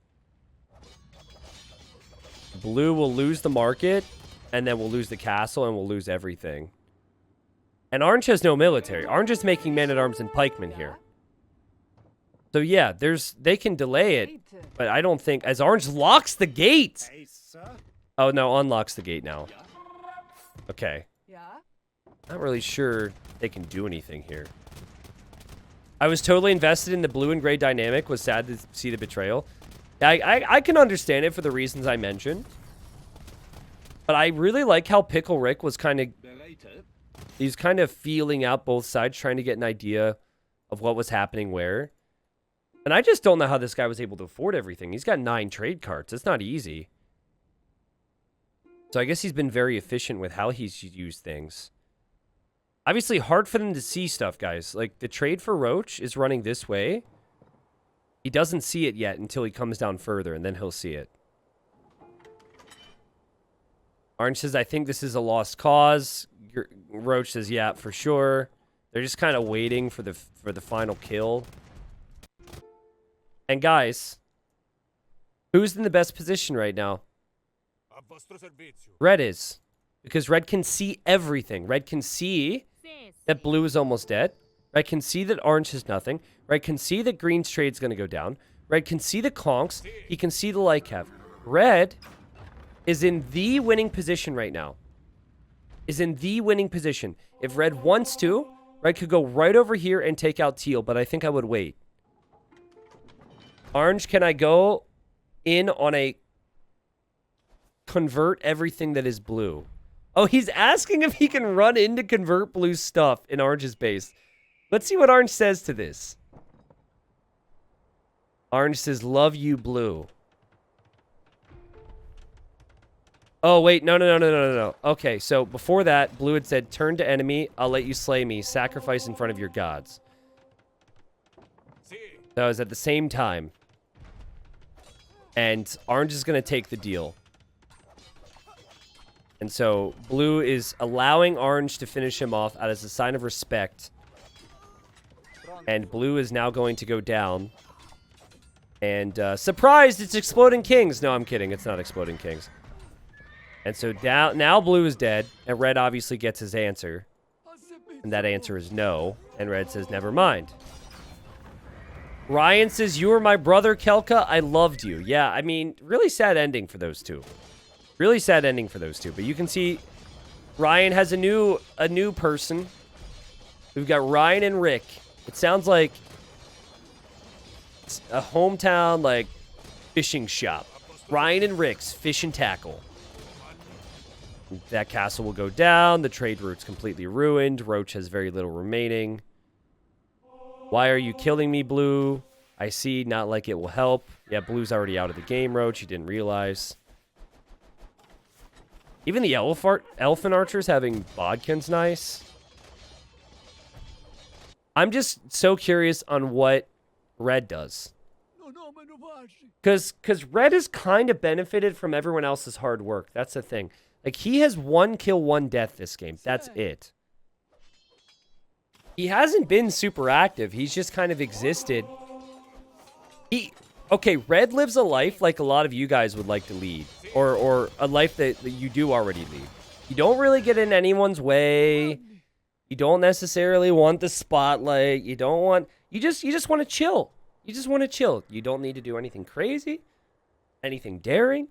Blue will lose the market, and then we'll lose the castle, and we'll lose everything. And orange has no military. Orange is making men-at-arms and pikemen here. So yeah, they can delay it, but I don't think... As orange locks the gate! Oh, no, unlocks the gate now. Okay. Not really sure they can do anything here. I was totally invested in the blue and gray dynamic. Was sad to see the betrayal. I can understand it for the reasons I mentioned. But I really like how Pickle Rick was kind of... He's kind of feeling out both sides, trying to get an idea of what was happening where. And I just don't know how this guy was able to afford everything. He's got 9 trade cards. It's not easy. So I guess he's been very efficient with how he's used things. Obviously, hard for them to see stuff, guys. Like, the trade for Roach is running this way. He doesn't see it yet until he comes down further, and then he'll see it. Orange says, I think this is a lost cause. Roach says, yeah, for sure. They're just kind of waiting for the final kill. And guys, who's in the best position right now? Red is. Because red can see everything. Red can see that blue is almost dead. Red can see that orange has nothing. Red can see that green's trade's going to go down. Red can see the conks. He can see the light cav. Red is in the winning position right now. Is in the winning position. If red wants to, red could go right over here and take out teal, but I think I would wait. Orange, can I go in on a convert everything that is blue? Oh, he's asking if he can run in to convert blue stuff in orange's base. Let's see what orange says to this. Orange says, love you, blue. Oh, wait. No. Okay, so before that, blue had said, turn to enemy. I'll let you slay me. Sacrifice in front of your gods. That was at the same time. And orange is going to take the deal. And so blue is allowing orange to finish him off as a sign of respect And blue is now going to go down. And surprised, it's Exploding Kings. No, I'm kidding. It's not Exploding Kings. And so now blue is dead. And red obviously gets his answer. And that answer is no. And red says, never mind. Ryan says, you were my brother, Kelka. I loved you. Yeah, I mean, really sad ending for those two. Really sad ending for those two. But you can see Ryan has a new person. We've got Ryan and Rick. It sounds like it's a hometown, like, fishing shop. Ryan and Rick's Fish and Tackle. That castle will go down. The trade route's completely ruined. Roach has very little remaining. Why are you killing me, Blue? I see, not like it will help. Yeah, Blue's already out of the game, Roach. You didn't realize. Even the Elephant Archer's having Bodkin's nice. I'm just so curious on what Red does. Because Red has kind of benefited from everyone else's hard work. That's the thing. Like, he has 1 kill, 1 death this game. That's it. He hasn't been super active. He's just kind of existed. Okay, Red lives a life like a lot of you guys would like to lead. Or a life that you do already lead. You don't really get in anyone's way. You don't necessarily want the spotlight. You don't want... You just want to chill. You just want to chill. You don't need to do anything crazy. Anything daring.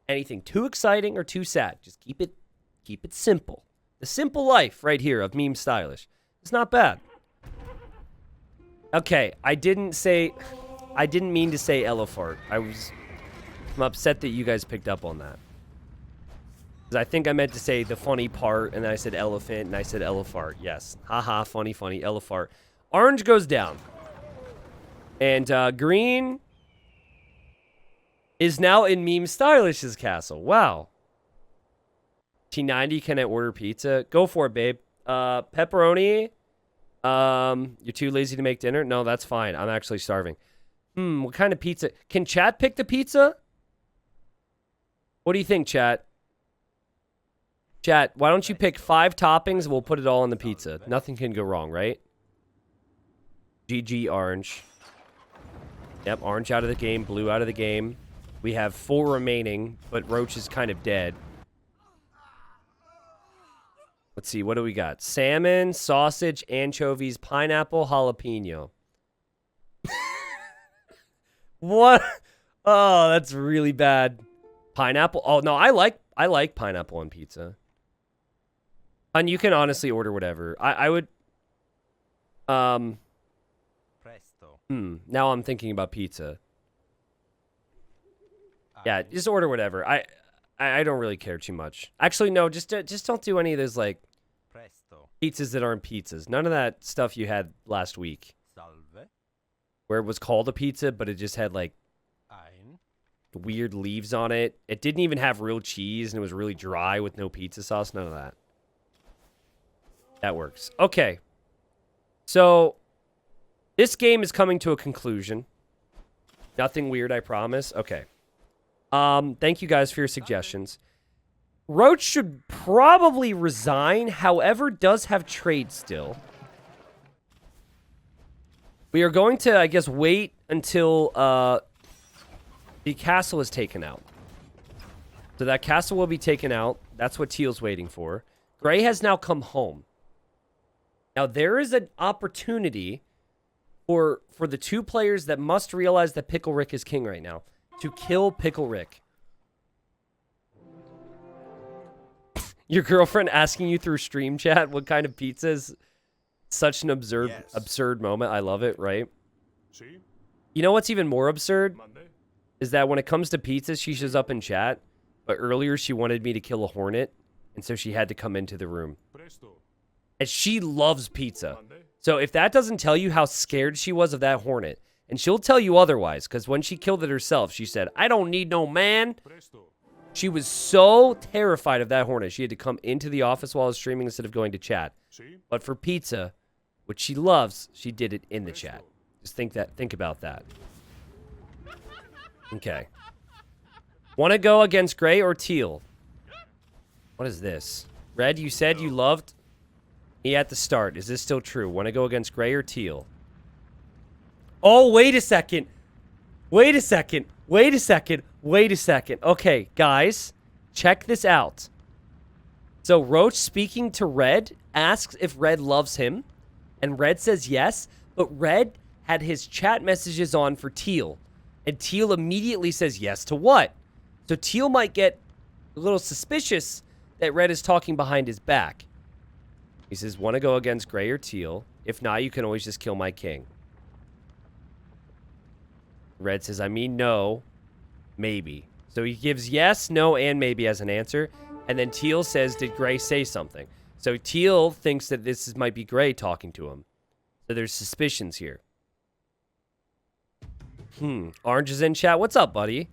Anything too exciting or too sad. Just keep it simple. The simple life right here of Meme Stylish. It's not bad. Okay, I didn't mean to say Elefart. I'm upset that you guys picked up on that. Because I think I meant to say the funny part, and then I said elephant, and I said Elefart. Yes. Haha, funny, Elefart. Orange goes down. And green is now in Meme Stylish's castle. Wow. T90, can I order pizza? Go for it, babe. Pepperoni. You're too lazy to make dinner? No, that's fine. I'm actually starving. What kind of pizza? Can chat pick the pizza? What do you think, chat? Chat, why don't you pick 5 toppings and we'll put it all on the pizza. Nothing can go wrong, right? GG, Orange. Yep, Orange out of the game, Blue out of the game. We have 4 remaining, but Roach is kind of dead. Let's see, what do we got? Salmon, sausage, anchovies, pineapple, jalapeno. What? Oh, that's really bad. Pineapple? Oh, no, I like pineapple on pizza. And you can honestly order whatever. I would... Presto. Now I'm thinking about pizza. Yeah, just order whatever. I don't really care too much. Actually, no, just don't do any of those, like, pizzas that aren't pizzas. None of that stuff you had last week. Where it was called a pizza, but it just had, like, weird leaves on it. It didn't even have real cheese, and it was really dry with no pizza sauce. None of that. That works. Okay. So, this game is coming to a conclusion. Nothing weird, I promise. Okay. Thank you guys for your suggestions. Roach should probably resign, however, does have trade still. We are going to, I guess, wait until the castle is taken out. So that castle will be taken out. That's what Teal's waiting for. Gray has now come home. Now, there is an opportunity for the 2 players that must realize that Pickle Rick is king right now to kill Pickle Rick. Your girlfriend asking you through stream chat what kind of pizza is such an absurd moment. I love it, right? You know what's even more absurd? Is that when it comes to pizza, she shows up in chat, but earlier she wanted me to kill a hornet, and so she had to come into the room. And she loves pizza. So if that doesn't tell you how scared she was of that hornet, and she'll tell you otherwise, because when she killed it herself, she said, I don't need no man. She was so terrified of that hornet, she had to come into the office while I was streaming instead of going to chat. But for pizza, which she loves, she did it in the chat. Just think about that. Okay. Want to go against Gray or Teal? What is this? Red, you said you loved me at the start. Is this still true? Want to go against Gray or Teal? Oh, wait a second. Wait a second. Wait a second. Wait a second. Okay, guys, check this out. So Roach, speaking to Red, asks if Red loves him, and Red says yes, but Red had his chat messages on for Teal, and Teal immediately says yes to what? So Teal might get a little suspicious that Red is talking behind his back. He says, want to go against Gray or Teal? If not, you can always just kill my king. Red says, I mean, no, maybe. So he gives yes, no, and maybe as an answer. And then Teal says, did Gray say something? So Teal thinks that might be Gray talking to him. So there's suspicions here. Orange is in chat. What's up, buddy?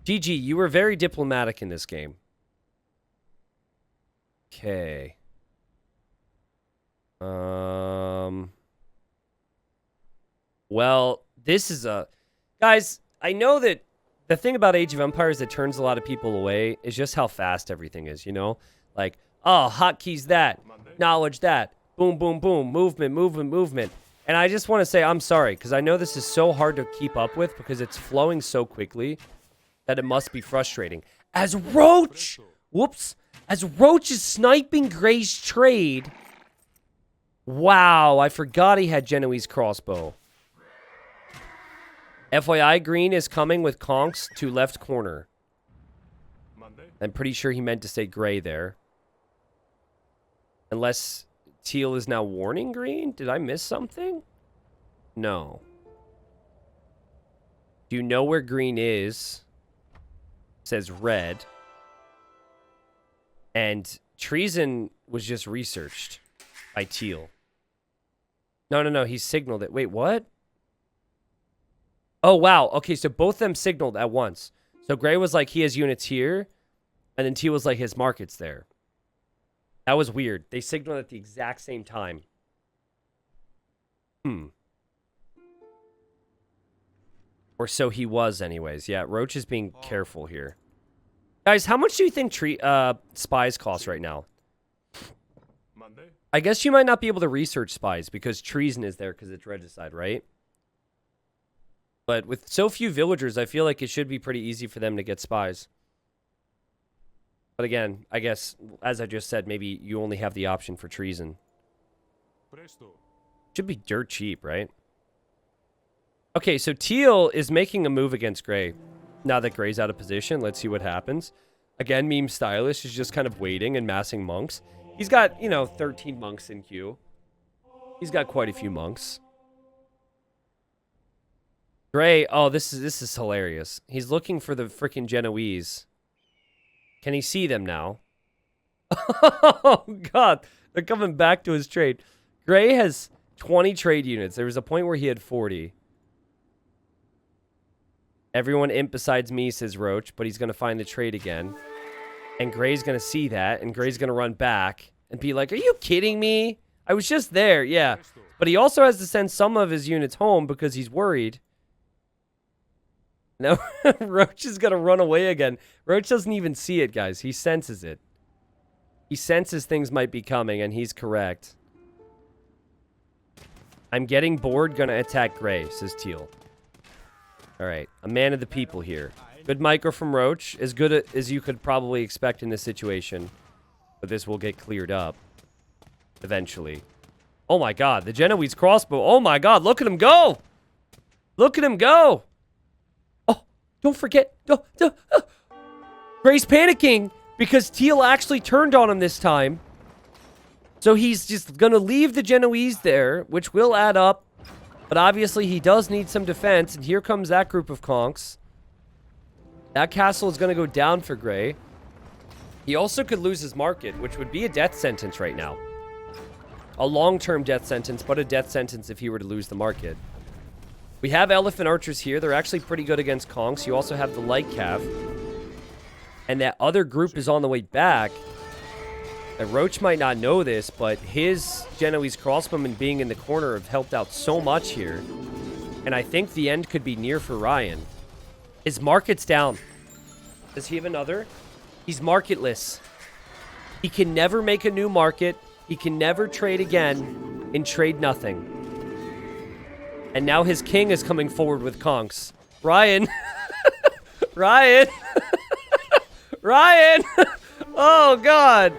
GG, you were very diplomatic in this game. Okay. Well, this is a... Guys, I know that the thing about Age of Empires that turns a lot of people away is just how fast everything is, you know? Like, oh, hotkeys that, knowledge that, boom, boom, boom, movement, movement, movement. And I just want to say I'm sorry, because I know this is so hard to keep up with because it's flowing so quickly that it must be frustrating. As Roach, as Roach is sniping Gray's trade. Wow, I forgot he had Genoese crossbow. FYI, Green is coming with conks to left corner. I'm pretty sure he meant to say Gray there. Unless Teal is now warning Green? Did I miss something? No. Do you know where Green is? Says Red. And treason was just researched by Teal. No, he signaled it. Wait, what? Oh, wow. Okay, so both them signaled at once. So Gray was like, he has units here. And then Teal was like, his market's there. That was weird. They signaled at the exact same time. Or so he was anyways. Yeah, Roach is being careful here. Guys, how much do you think spies cost right now? I guess you might not be able to research spies because treason is there because it's regicide, right? But with so few villagers, I feel like it should be pretty easy for them to get spies. But again, I guess, as I just said, maybe you only have the option for treason. Should be dirt cheap, right? Okay, so Teal is making a move against Gray. Now that Gray's out of position, let's see what happens. Again, Meme Stylish is just kind of waiting and massing monks. He's got, 13 monks in queue. He's got quite a few monks. Gray, oh, this is hilarious. He's looking for the freaking Genoese. Can he see them now? Oh, God. They're coming back to his trade. Gray has 20 trade units. There was a point where he had 40. Everyone imp besides me, says Roach, but he's going to find the trade again. And Gray's going to see that, and Gray's going to run back and be like, are you kidding me? I was just there, yeah. But he also has to send some of his units home because he's worried. Now, Roach is going to run away again. Roach doesn't even see it, guys. He senses it. He senses things might be coming, and he's correct. I'm getting bored, going to attack Gray, says Teal. All right, a man of the people here. Good micro from Roach, as good as you could probably expect in this situation. But this will get cleared up eventually. Oh, my God, the Genoese crossbow. Oh, my God, look at him go. Look at him go. Don't forget. Gray's panicking because Teal actually turned on him this time. So he's just going to leave the Genoese there, which will add up. But obviously he does need some defense. And here comes that group of conks. That castle is going to go down for Gray. He also could lose his market, which would be a death sentence right now. A long-term death sentence, but a death sentence if he were to lose the market. We have elephant archers here. They're actually pretty good against conks. You also have the light cav. And that other group is on the way back. And Roach might not know this, but his Genoese crossbowmen being in the corner have helped out so much here. And I think the end could be near for Ryan. His market's down. Does he have another? He's marketless. He can never make a new market. He can never trade again and trade nothing. And now his king is coming forward with conks. Ryan. Ryan. Ryan. Oh, God.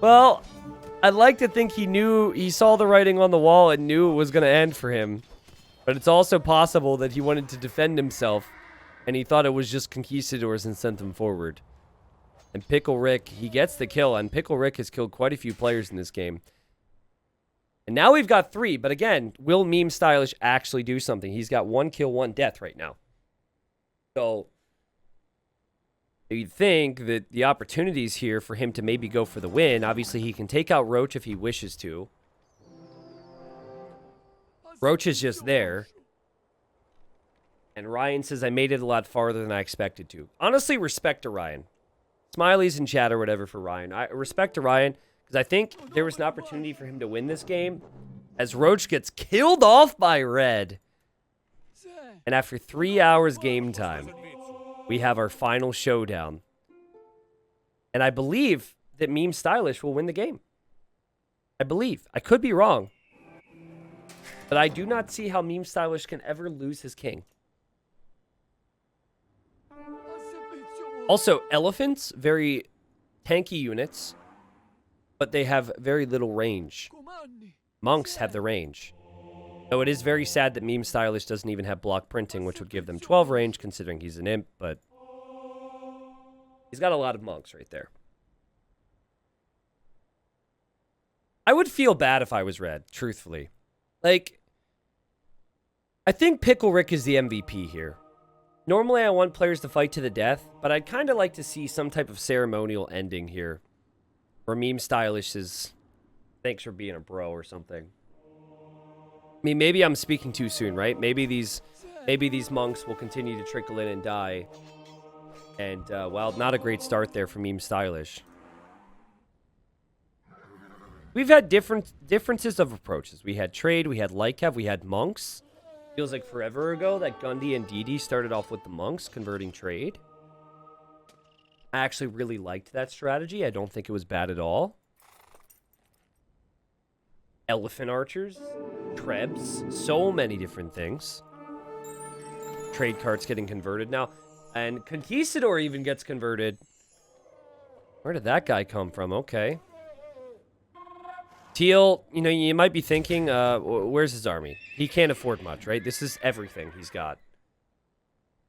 Well, I'd like to think he saw the writing on the wall and knew it was going to end for him. But it's also possible that he wanted to defend himself and he thought it was just conquistadors and sent them forward. And Pickle Rick, he gets the kill, and Pickle Rick has killed quite a few players in this game. And now we've got 3, but again, will Meme Stylish actually do something? He's got 1 kill, 1 death right now. So you'd think that the opportunities here for him to maybe go for the win, obviously he can take out Roach if he wishes to. Roach is just there. And Ryan says, I made it a lot farther than I expected to. Honestly, respect to Ryan. Smileys in chat or whatever for Ryan. I respect to Ryan because I think there was an opportunity for him to win this game as Roach gets killed off by Red. And after 3 hours game time, we have our final showdown. And I believe that Meme Stylish will win the game. I believe. I could be wrong. But I do not see how Meme Stylish can ever lose his king. Also, elephants, very tanky units, but they have very little range. Monks have the range. Though it is very sad that Meme Stylish doesn't even have block printing, which would give them 12 range, considering he's an imp, but he's got a lot of monks right there. I would feel bad if I was Red, truthfully. Like, I think Pickle Rick is the MVP here. Normally, I want players to fight to the death, but I'd kind of like to see some type of ceremonial ending here. Where Meme Stylish is, thanks for being a bro or something. I mean, maybe I'm speaking too soon, right? Maybe these monks will continue to trickle in and die. And, well, not a great start there for Meme Stylish. We've had differences of approaches. We had trade, we had Lycav, we had monks. Feels like forever ago that Gundy and DD started off with the monks converting trade. I actually really liked that strategy. I don't think it was bad at all. Elephant archers, trebs, so many different things. Trade carts getting converted now. And Conquistador even gets converted. Where did that guy come from? Okay. Teal, you know, you might be thinking, where's his army? He can't afford much, right? This is everything he's got.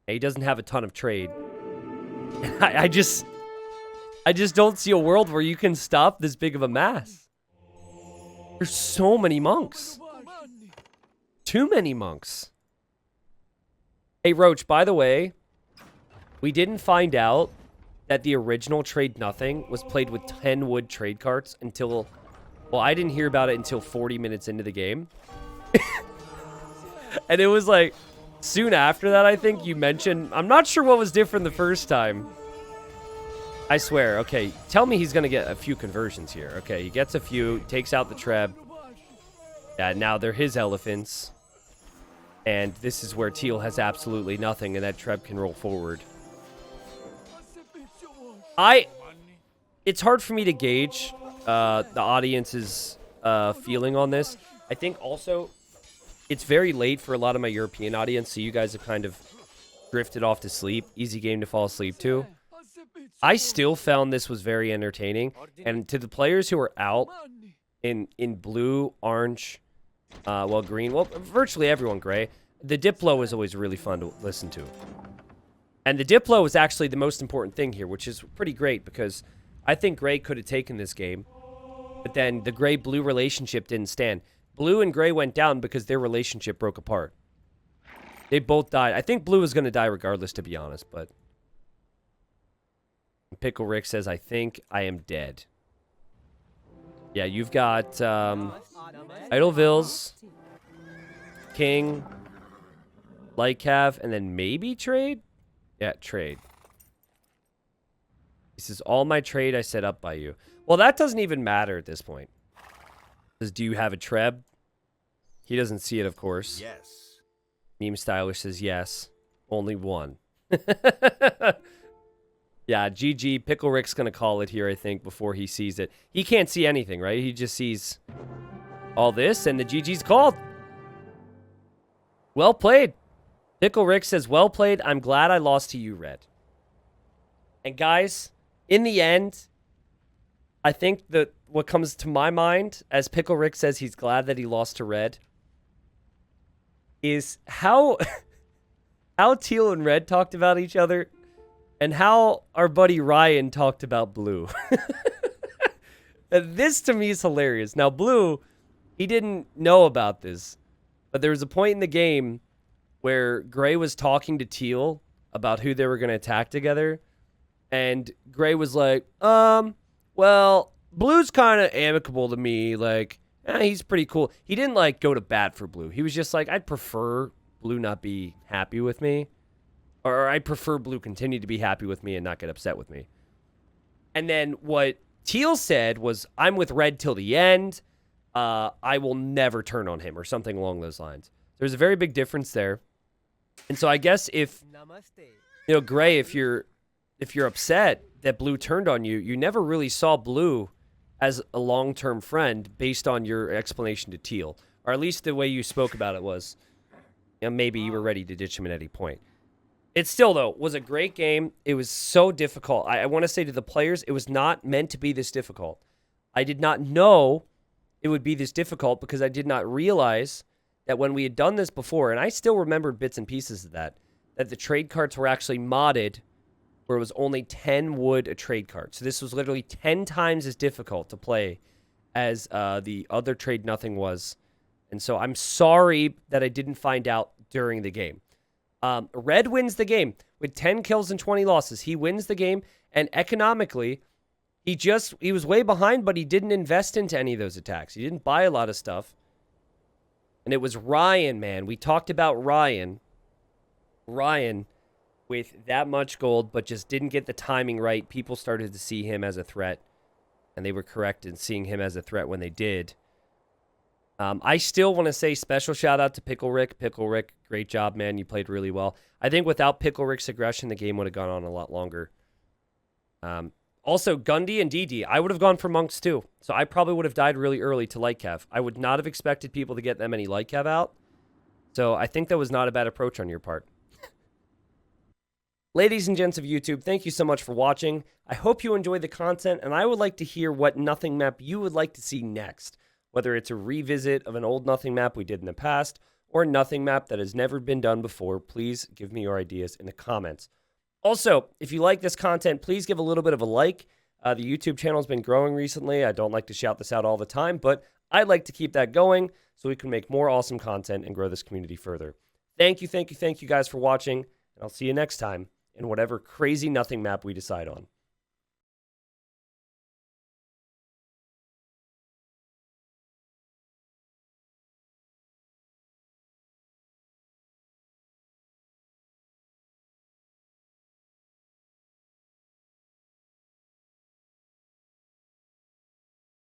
He doesn't have a ton of trade. I just don't see a world where you can stop this big of a mass. There's so many monks. Too many monks. Hey, Roach, by the way, we didn't find out that the original Trade Nothing was played with 10 wood trade carts until... Well, I didn't hear about it until 40 minutes into the game. And it was like, soon after that, I think you mentioned... I'm not sure what was different the first time. I swear. Okay, tell me he's going to get a few conversions here. Okay, he gets a few, takes out the Treb. Yeah, now they're his elephants. And this is where Teal has absolutely nothing, and that Treb can roll forward. It's hard for me to gauge the audience's feeling on this. I think also it's very late for a lot of my European audience, so you guys have kind of drifted off to sleep. Easy game to fall asleep to. I still found this was very entertaining, and to the players who are out in blue, orange, well, green, well, virtually everyone gray, the Diplo is always really fun to listen to. And the Diplo is actually the most important thing here, which is pretty great because I think gray could have taken this game, but then the gray-blue relationship didn't stand. Blue and gray went down because their relationship broke apart. They both died. I think blue is going to die regardless, to be honest, but... Pickle Rick says, I think I am dead. Yeah, you've got Idleville's, King, Lycav, and then maybe Trade? Yeah, Trade. He says, all my trade I set up by you. Well, that doesn't even matter at this point. Says, do you have a Treb? He doesn't see it, of course. Yes. Meme Stylish says, yes. Only one. Yeah, GG. Pickle Rick's going to call it here, I think, before he sees it. He can't see anything, right? He just sees all this, and the GG's called. Well played. Pickle Rick says, well played. I'm glad I lost to you, Red. And guys, in the end, I think that what comes to my mind as Pickle Rick says he's glad that he lost to Red is how Teal and Red talked about each other and how our buddy Ryan talked about Blue. This to me is hilarious. Now, Blue, he didn't know about this, but there was a point in the game where Gray was talking to Teal about who they were going to attack together. And Gray was like, well, Blue's kind of amicable to me. Like, he's pretty cool. He didn't, like, go to bat for Blue. He was just like, I'd prefer Blue not be happy with me. Or I'd prefer Blue continue to be happy with me and not get upset with me. And then what Teal said was, I'm with Red till the end. I will never turn on him or something along those lines. There's a very big difference there. And so I guess if, Gray, if you're upset that Blue turned on you, you never really saw Blue as a long-term friend based on your explanation to Teal. Or at least the way you spoke about it was, maybe you were ready to ditch him at any point. It still, though, was a great game. It was so difficult. I want to say to the players, it was not meant to be this difficult. I did not know it would be this difficult because I did not realize that when we had done this before, and I still remembered bits and pieces of that the trade carts were actually modded where it was only 10 wood a trade cart. So this was literally 10 times as difficult to play as the other trade nothing was. And so I'm sorry that I didn't find out during the game. Red wins the game with 10 kills and 20 losses. He wins the game, and economically, he was way behind, but he didn't invest into any of those attacks. He didn't buy a lot of stuff. And it was Ryan, man. We talked about Ryan. Ryan with that much gold, but just didn't get the timing right. People started to see him as a threat, and they were correct in seeing him as a threat when they did. I still want to say special shout out to Pickle Rick. Pickle Rick, great job, man. You played really well. I think without Pickle Rick's aggression, the game would have gone on a lot longer. Also, Gundy and DD, I would have gone for Monks too. So I probably would have died really early to Light Cav. I would not have expected people to get that many Light Cav out. So I think that was not a bad approach on your part. Ladies and gents of YouTube, thank you so much for watching. I hope you enjoyed the content, and I would like to hear what Nothing map you would like to see next. Whether it's a revisit of an old Nothing map we did in the past, or a Nothing map that has never been done before, please give me your ideas in the comments. Also, if you like this content, please give a little bit of a like. The YouTube channel has been growing recently. I don't like to shout this out all the time, but I'd like to keep that going so we can make more awesome content and grow this community further. Thank you guys for watching, and I'll see you next time in whatever crazy Nothing map we decide on.